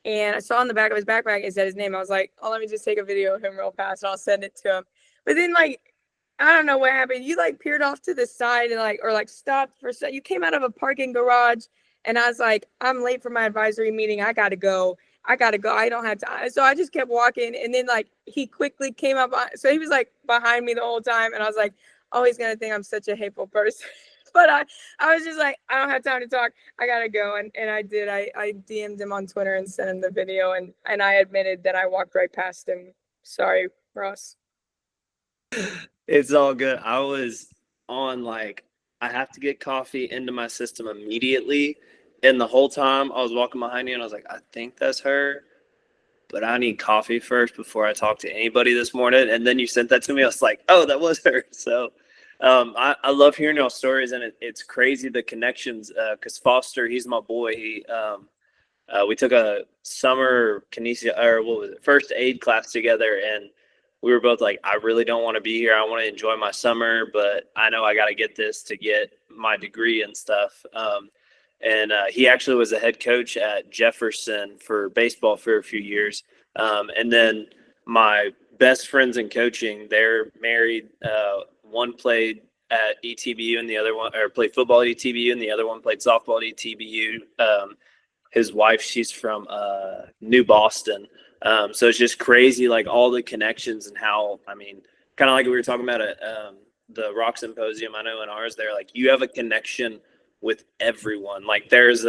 and I saw on the back of his backpack it said his name. I was like, oh, let me just take a video of him real fast, and I'll send it to him. But then like, I don't know what happened. You like peered off to the side and like stopped for a second. You came out of a parking garage. And I was like, I'm late for my advisory meeting. I got to go. I don't have time. So I just kept walking. And then like he quickly came up. So he was like behind me the whole time. And I was like, oh, he's going to think I'm such a hateful person. But I was just like, I don't have time to talk. I got to go. And I did. I DM'd him on Twitter and sent him the video. And I admitted that I walked right past him. Sorry, Ross. It's all good. I was on like, I have to get coffee into my system immediately. And the whole time I was walking behind you and I was like, I think that's her, but I need coffee first before I talk to anybody this morning. And then you sent that to me. I was like, oh, that was her. So I love hearing y'all stories, and it's crazy the connections because Foster, he's my boy. We took a summer kinesia, or what was it, first aid class together, and we were both like, I really don't want to be here. I want to enjoy my summer, but I know I got to get this to get my degree and stuff. And he actually was a head coach at Jefferson for baseball for a few years. And then my best friends in coaching, they're married. One played at ETBU and the other one, or played football at ETBU, and the other one played softball at ETBU. His wife, she's from New Boston. So it's just crazy, like all the connections and how, kind of like we were talking about at the Rock Symposium, I know in ours, they're like, you have a connection with everyone. Like there's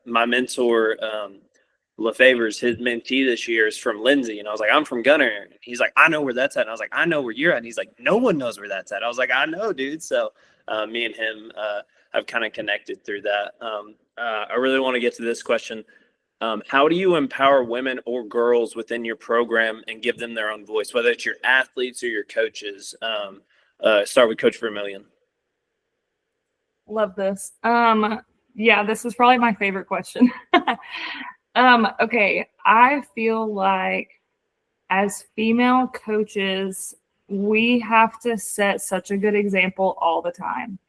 my mentor, LeFavors, his mentee this year is from Lindsay. And I was like, I'm from Gunner. And he's like, I know where that's at. And I was like, I know where you're at. And he's like, no one knows where that's at. I was like, I know, dude. So me and him, I've kind of connected through that. I really want to get to this question. How do you empower women or girls within your program and give them their own voice, whether it's your athletes or your coaches? Start with Coach Vermillion. Love this. Yeah, this is probably my favorite question. Okay, I feel like as female coaches, we have to set such a good example all the time.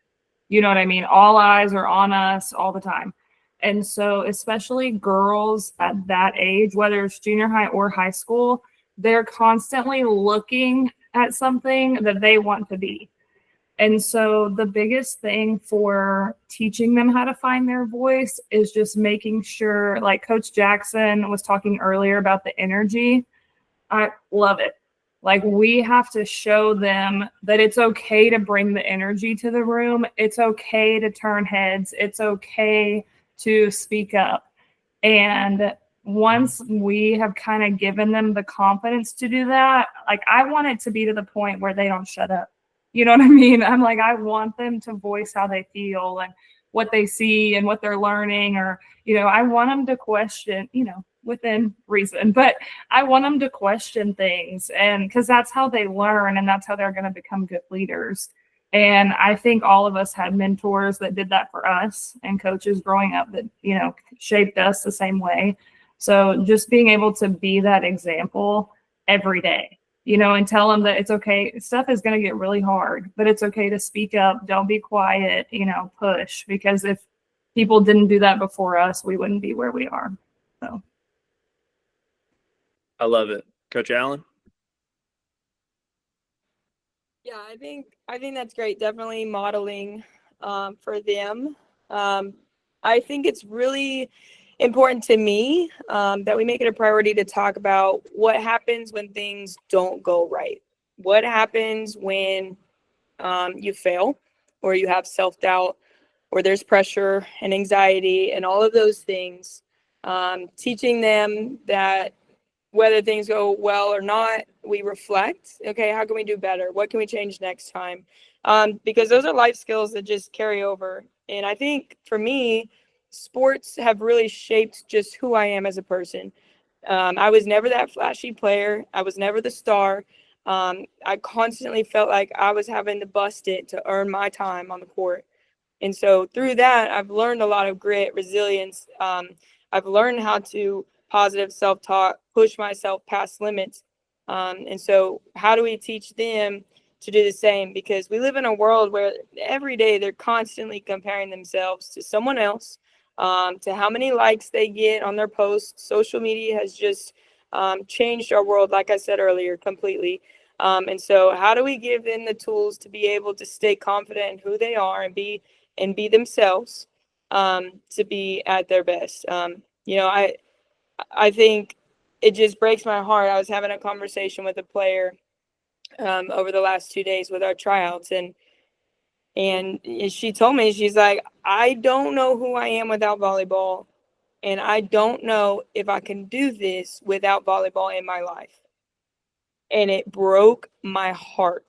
You know what I mean? All eyes are on us all the time. And so, especially girls at that age, whether it's junior high or high school, they're constantly looking at something that they want to be. And so the biggest thing for teaching them how to find their voice is just making sure, like Coach Jackson was talking earlier about the energy. I love it. Like, we have to show them that it's okay to bring the energy to the room. It's okay to turn heads. It's okay to speak up. And once we have kind of given them the confidence to do that, like, I want it to be to the point where they don't shut up. You know what I mean? I'm like, I want them to voice how they feel and what they see and what they're learning, or, you know, I want them to question, you know, within reason, but I want them to question things, and because that's how they learn and that's how they're going to become good leaders. And I think all of us had mentors that did that for us, and coaches growing up that, you know, shaped us the same way. So just being able to be that example every day, you know, and tell them that it's okay. Stuff is going to get really hard, but it's okay to speak up. Don't be quiet, you know, push, because if people didn't do that before us, we wouldn't be where we are. So. I love it. Coach Allen? Yeah, I think that's great. Definitely modeling for them. I think it's really important to me that we make it a priority to talk about what happens when things don't go right. What happens when you fail, or you have self-doubt, or there's pressure and anxiety and all of those things. Teaching them that whether things go well or not, we reflect. Okay, how can we do better? What can we change next time? Because those are life skills that just carry over. And I think for me, sports have really shaped just who I am as a person. I was never that flashy player. I was never the star. I constantly felt like I was having to bust it to earn my time on the court. And so through that, I've learned a lot of grit, resilience. I've learned how to positive self-talk, push myself past limits. And so how do we teach them to do the same? Because we live in a world where every day they're constantly comparing themselves to someone else, to how many likes they get on their posts. Social media has just changed our world, like I said earlier, completely. And so how do we give them the tools to be able to stay confident in who they are and be themselves, to be at their best? You know, I think it just breaks my heart. I was having a conversation with a player over the last 2 days with our tryouts, and she told me, she's like, I don't know who I am without volleyball, and I don't know if I can do this without volleyball in my life. And it broke my heart,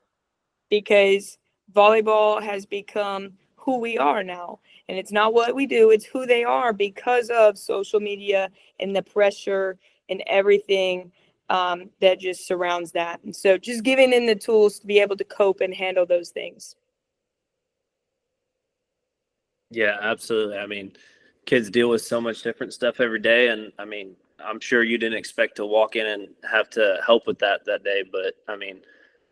because volleyball has become who we are now. And it's not what we do, it's who they are, because of social media and the pressure and everything that just surrounds that. And so just giving them the tools to be able to cope and handle those things. Yeah, absolutely. I mean, kids deal with so much different stuff every day. And I mean, I'm sure you didn't expect to walk in and have to help with that day. But I mean,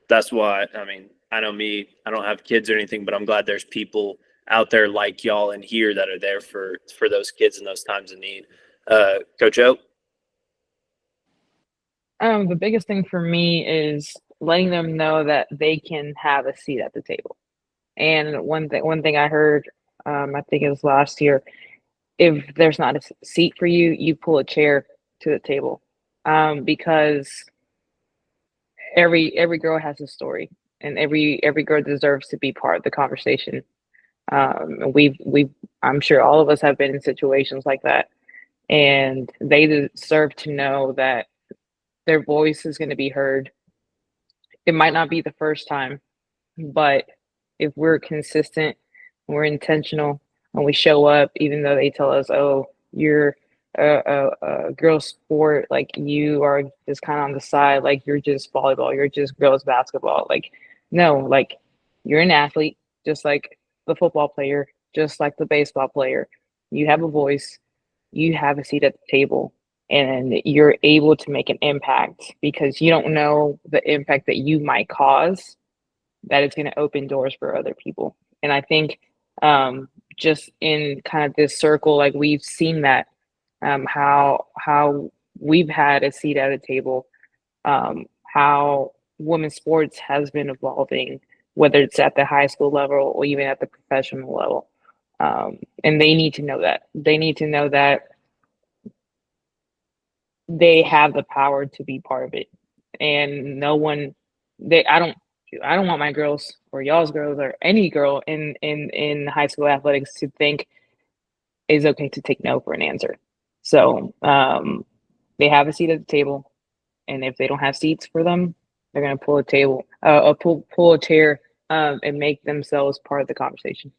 that's why, I mean, I know me, I don't have kids or anything, but I'm glad there's people out there like y'all in here that are there for those kids in those times of need. Coach O? The biggest thing for me is letting them know that they can have a seat at the table. And one thing I heard, I think it was last year, if there's not a seat for you, you pull a chair to the table, because every girl has a story, and every girl deserves to be part of the conversation. We've I'm sure all of us have been in situations like that, and they deserve to know that their voice is going to be heard. It might not be the first time, but if we're consistent we're intentional, and we show up, even though they tell us, "Oh, you're a girls' sport, like you are just kind of on the side, like you're just volleyball, you're just girls' basketball." Like, no, like you're an athlete, just like the football player, just like the baseball player. You have a voice, you have a seat at the table, and you're able to make an impact because you don't know the impact that you might cause, that it's going to open doors for other people. And I think just in kind of this circle, like we've seen that how we've had a seat at a table, how women's sports has been evolving, whether it's at the high school level or even at the professional level. And they need to know that. They need to know that they have the power to be part of it. And no one, I don't want my girls or y'all's girls or any girl in high school athletics to think it's okay to take no for an answer. So they have a seat at the table, and if they don't have seats for them, they're gonna pull a table, pull a chair, and make themselves part of the conversation.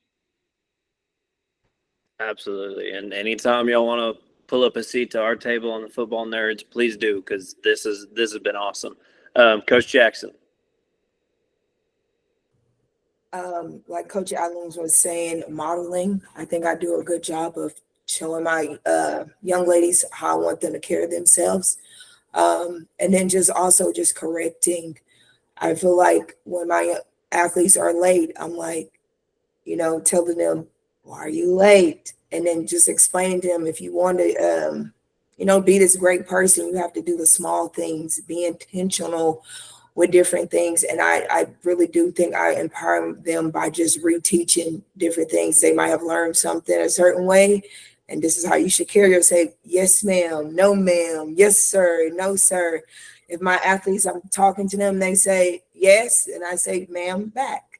Absolutely. And anytime y'all want to pull up a seat to our table on the Football Nerds, please do, because this has been awesome. Coach Jackson. Like Coach Adams was saying, modeling. I think I do a good job of showing my young ladies how I want them to carry themselves. And then just also just correcting. I feel like when my athletes are late, I'm like, telling them, why are you late? And then just explaining to them, if you want to, be this great person, you have to do the small things, be intentional with different things. And I really do think I empower them by just reteaching different things. They might have learned something a certain way, and this is how you should carry yourself. Say, yes, ma'am, no, ma'am, yes, sir, no, sir. If my athletes, I'm talking to them, they say yes, and I say, ma'am, back.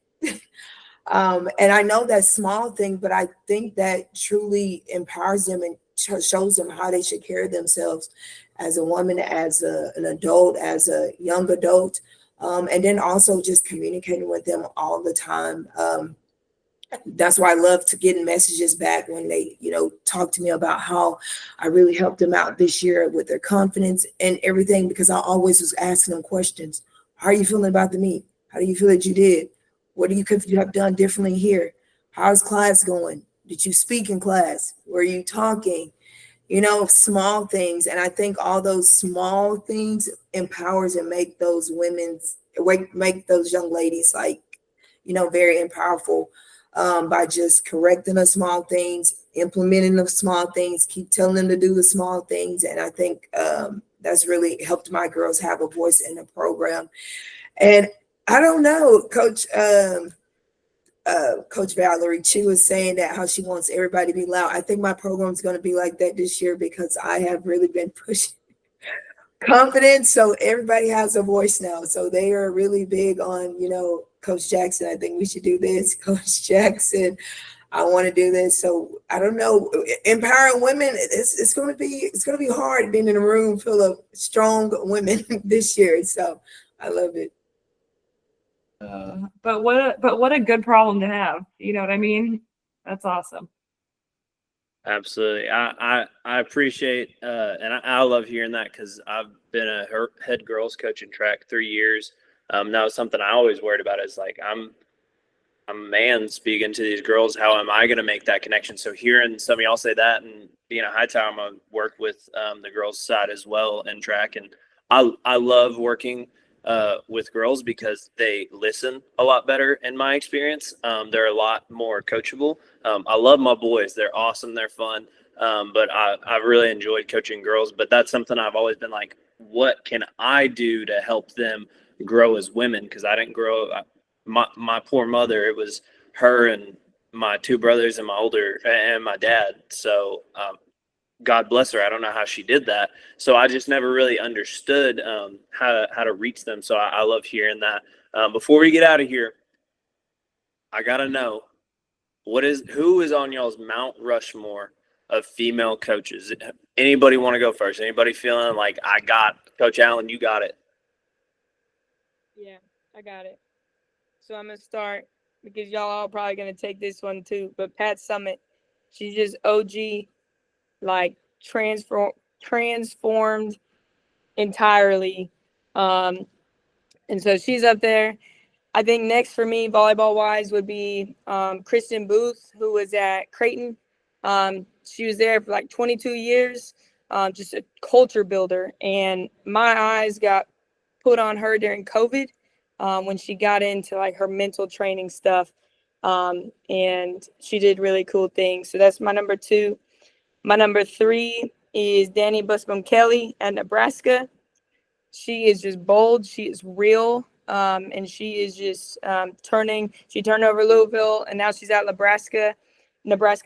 And I know that small thing, but I think that truly empowers them and shows them how they should carry themselves as a woman, as an adult, as a young adult, and then also just communicating with them all the time. That's why I love to get messages back when they, talk to me about how I really helped them out this year with their confidence and everything, because I always was asking them questions. How are you feeling about the meet? How do you feel that you did? What do you could you have done differently here? How's class going? Did you speak in class? Were you talking? Small things. And I think all those small things empowers and make those make those young ladies very powerful, by just correcting the small things, implementing the small things, keep telling them to do the small things. And I think that's really helped my girls have a voice in the program. And I don't know, Coach Valerie, she was saying that how she wants everybody to be loud. I think my program is going to be like that this year, because I have really been pushing confidence. So everybody has a voice now. So they are really big on, Coach Jackson, I think we should do this. Coach Jackson, I want to do this. So I don't know, empowering women, it's going to be hard being in a room full of strong women this year. So I love it. But what a good problem to have. You know what I mean? That's awesome. Absolutely. I appreciate and I love hearing that, because I've been a head girls coach in track 3 years. That was something I always worried about, is like, I'm a man speaking to these girls. How am I going to make that connection? So hearing some of y'all say that, and being a high tower, I'm going to work with the girls side as well in track. And I love working with girls, because they listen a lot better in my experience. They're a lot more coachable. I love my boys. They're awesome. They're fun. But I've really enjoyed coaching girls. But that's something I've always been like, what can I do to help them grow as women? Because I didn't grow up. My poor mother, it was her and my 2 brothers and my dad. So God bless her. I don't know how she did that. So I just never really understood how to reach them. So I love hearing that. Before we get out of here, I gotta know, who is on y'all's Mount Rushmore of female coaches? Anybody want to go first? Anybody feeling like, I got Coach Allen, you got it? Yeah, I got it. So I'm gonna start. because y'all are probably gonna take this one too. But Pat Summit, she's just OG, like transformed entirely. And so she's up there. I think next for me, volleyball wise, would be Kristen Booth, who was at Creighton. She was there for like 22 years, just a culture builder. And my eyes got put on her during COVID when she got into like her mental training stuff. And she did really cool things. So that's my number 2. My number 3 is Danny Buscom Kelly at Nebraska. She is just bold. She is real. And she is just she turned over Louisville and now she's at Nebraska.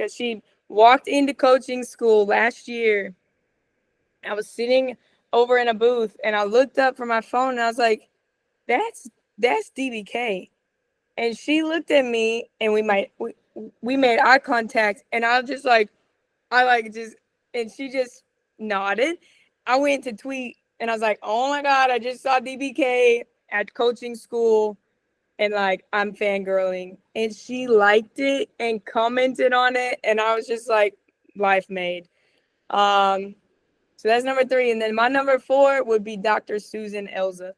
She walked into coaching school last year. I was sitting over in a booth and I looked up from my phone and I was like, that's DBK. And she looked at me and we made eye contact and I was just like, and she just nodded. I went to tweet and I was like, oh my God, I just saw DBK at coaching school and like I'm fangirling. And she liked it and commented on it. And I was just like, life made. So that's number 3. And then my number 4 would be Dr. Susan Elza.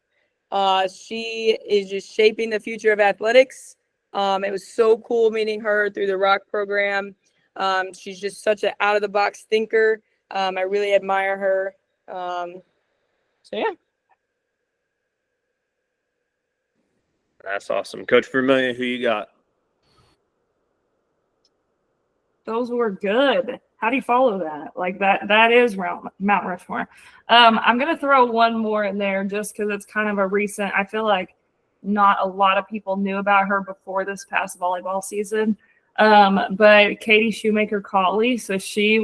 She is just shaping the future of athletics. It was so cool meeting her through the Rock program. She's just such an out of the box thinker. I really admire her. So yeah. That's awesome. Coach Vermillion, who you got? Those were good. How do you follow that? Like that is Mount Rushmore. I'm going to throw one more in there just because it's kind of a recent, I feel like not a lot of people knew about her before this past volleyball season. But Katie Shoemaker-Cawley, so she's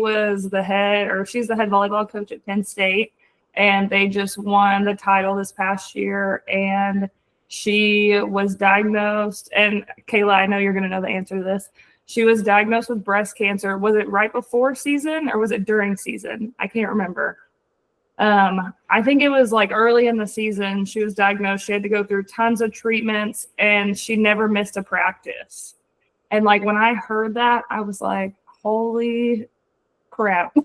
the head volleyball coach at Penn State, and they just won the title this past year. And she was diagnosed, and Kayla, I know you're going to know the answer to this. She was diagnosed with breast cancer. Was it right before season or was it during season? I can't remember. I think it was like early in the season. She was diagnosed. She had to go through tons of treatments and she never missed a practice. And like when I heard that, I was like, holy crap.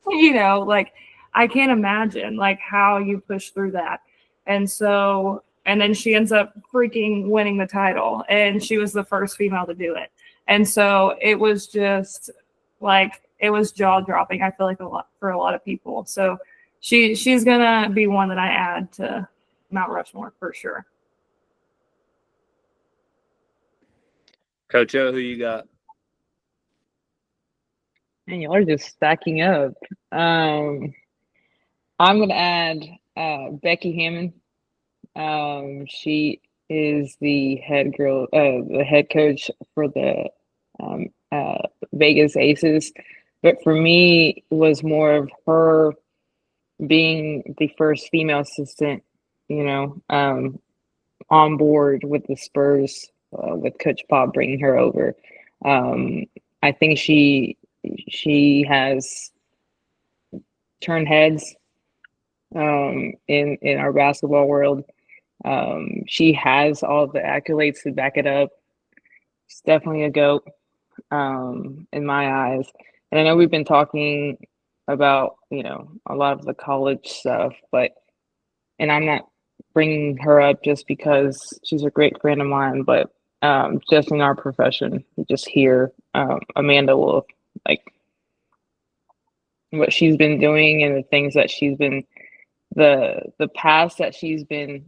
Like I can't imagine like how you push through that. And then she ends up freaking winning the title. And she was the first female to do it. And so it was just like, it was jaw dropping. I feel like for a lot of people. So she's going to be one that I add to Mount Rushmore for sure. Coach O, who you got? And y'all are just stacking up. I'm going to add Becky Hammond. She is the head coach for the Vegas Aces. But for me, it was more of her being the first female assistant, on board with the Spurs, with Coach Pop bringing her over. I think she has turned heads in our basketball world. She has all the accolades to back it up. She's definitely a GOAT in my eyes. And I know we've been talking about, a lot of the college stuff, and I'm not bringing her up just because she's a great friend of mine, but just in our profession, just here, Amanda Wolf, like what she's been doing and the things that she's been, the paths that she's been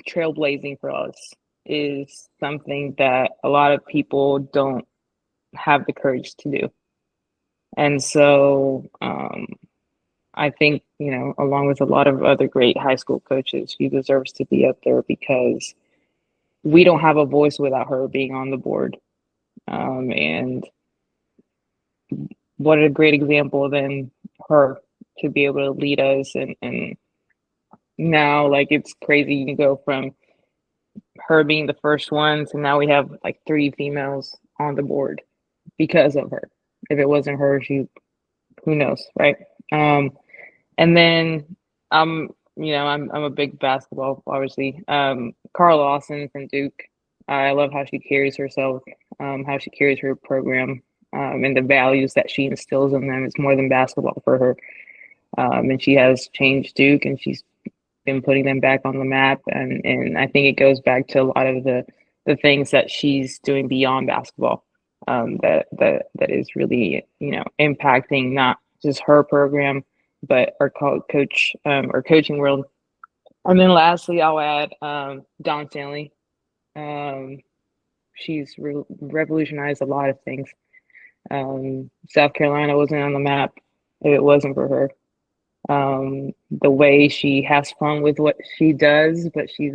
trailblazing for us is something that a lot of people don't have the courage to do. And so I think, along with a lot of other great high school coaches, she deserves to be up there because we don't have a voice without her being on the board. And what a great example than her to be able to lead us. And now, like, it's crazy. You go from her being the first one to now we have like 3 females on the board because of her. If it wasn't her, who knows, right? And then I'm a big basketball, obviously. Carl Lawson from Duke. I love how she carries herself, how she carries her program, and the values that she instills in them. It's more than basketball for her. And she has changed Duke, and she's been putting them back on the map. And I think it goes back to a lot of the things that she's doing beyond basketball, that is really, impacting not just her program, but our coach, or coaching world. And then lastly, I'll add Dawn Stanley. She's revolutionized a lot of things. South Carolina wasn't on the map if it wasn't for her. The way she has fun with what she does, but she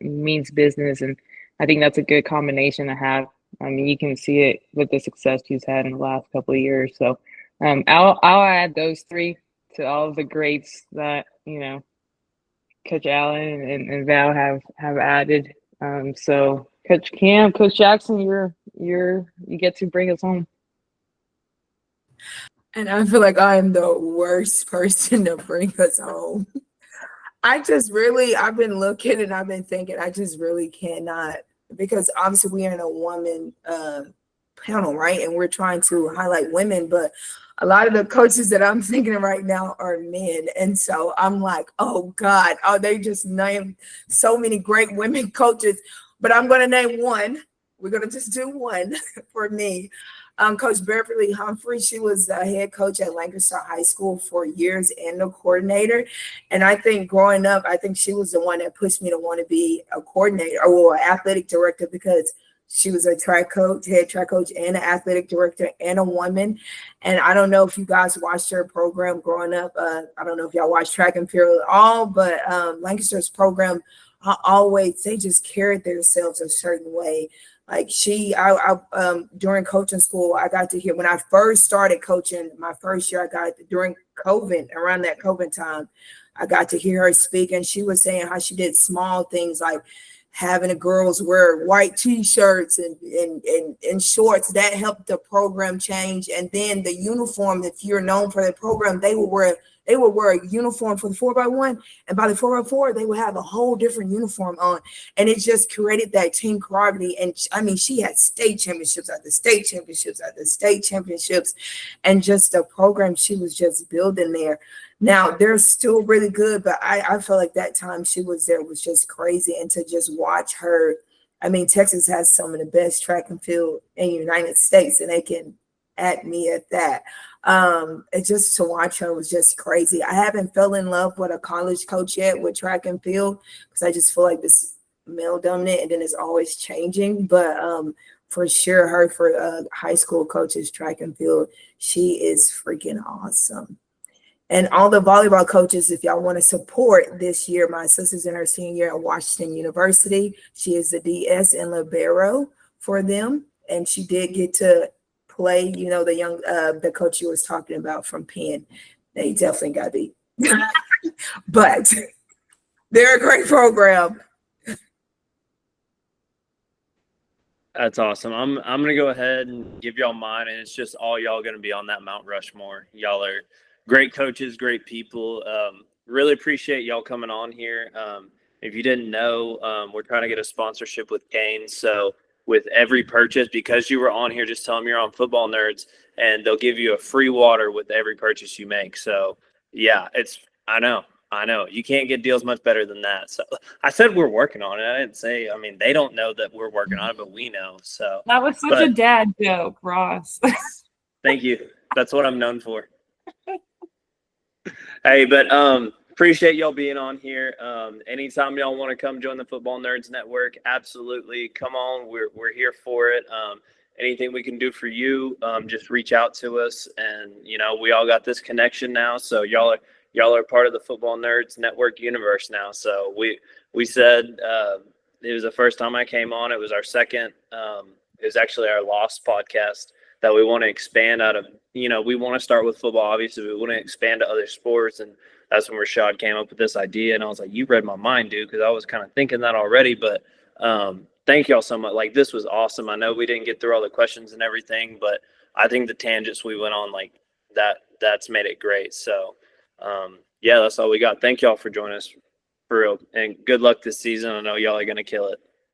means business, and I think that's a good combination to have. I mean, you can see it with the success she's had in the last couple of years. So, I'll add those three to all of the greats that Coach Allen and Val have added. So Coach Cam, Coach Jackson, you get to bring us home. And I feel like I am the worst person to bring us home. I've been looking and I've been thinking, I just really cannot, because obviously we are in a woman panel, right? And we're trying to highlight women, but a lot of the coaches that I'm thinking of right now are men. And so I'm like, oh God, they just named so many great women coaches, but I'm going to name one. We're going to just do one for me. Coach Beverly Humphrey, she was the head coach at Lancaster High School for years and the coordinator. And I think growing up, I think she was the one that pushed me to want to be a coordinator or an athletic director, because she was a track coach, head track coach, and an athletic director, and a woman. And I don't know if you guys watched her program growing up. I don't know if y'all watched track and field at all, but Lancaster's program, they just carried themselves a certain way. Like during coaching school, I got to hear, when I first started coaching, my first year, during COVID, around that COVID time, I got to hear her speak, and she was saying how she did small things like having the girls wear white t-shirts and shorts. That helped the program change. And then the uniform, if you're known for the program, they would wear a uniform for the 4x1, and by the 4x4 they would have a whole different uniform on, and it just created that team camaraderie. And I mean, she had state championships after state championships after state championships, and just the program she was just building there. Now they're still really good, but I feel like that time she was there was just crazy. And to just watch her, I mean, Texas has some of the best track and field in the United States, and they can at me at that. It just, to watch her was just crazy. I haven't fell in love with a college coach yet with track and field, because I just feel like this male dominant, and then it's always changing. But for sure, her for high school coaches, track and field, she is freaking awesome. And all the volleyball coaches, if y'all want to support this year, my sister's in her senior year at Washington University. She is the DS and libero for them, and she did get to play, the coach you was talking about from Penn. They definitely got beat. But they're a great program. That's awesome. I'm gonna go ahead and give y'all mine, and it's just all y'all gonna be on that Mount Rushmore. Y'all are great coaches, great people. Really appreciate y'all coming on here. If you didn't know, we're trying to get a sponsorship with Canes. So with every purchase, because you were on here, just tell them you're on Football Nerds, and they'll give you a free water with every purchase you make. So yeah, I know. You can't get deals much better than that. So I said we're working on it. I didn't say, I mean, they don't know that we're working on it, but we know. So that was such a dad joke, Ross. Thank you. That's what I'm known for. Hey, but appreciate y'all being on here. Anytime y'all want to come join the Football Nerds Network, absolutely come on. We're here for it. Anything we can do for you, just reach out to us. And we all got this connection now, so y'all are part of the Football Nerds Network universe now. So we said it was the first time I came on. It was our second. It was actually our Lost podcast that we want to expand out of. We want to start with football. Obviously, we want to expand to other sports, and that's when Rashad came up with this idea. And I was like, you read my mind, dude, because I was kind of thinking that already. But thank y'all so much. Like, this was awesome. I know we didn't get through all the questions and everything, but I think the tangents we went on, like that's made it great. So yeah, that's all we got. Thank y'all for joining us, for real, and good luck this season. I know y'all are gonna kill it.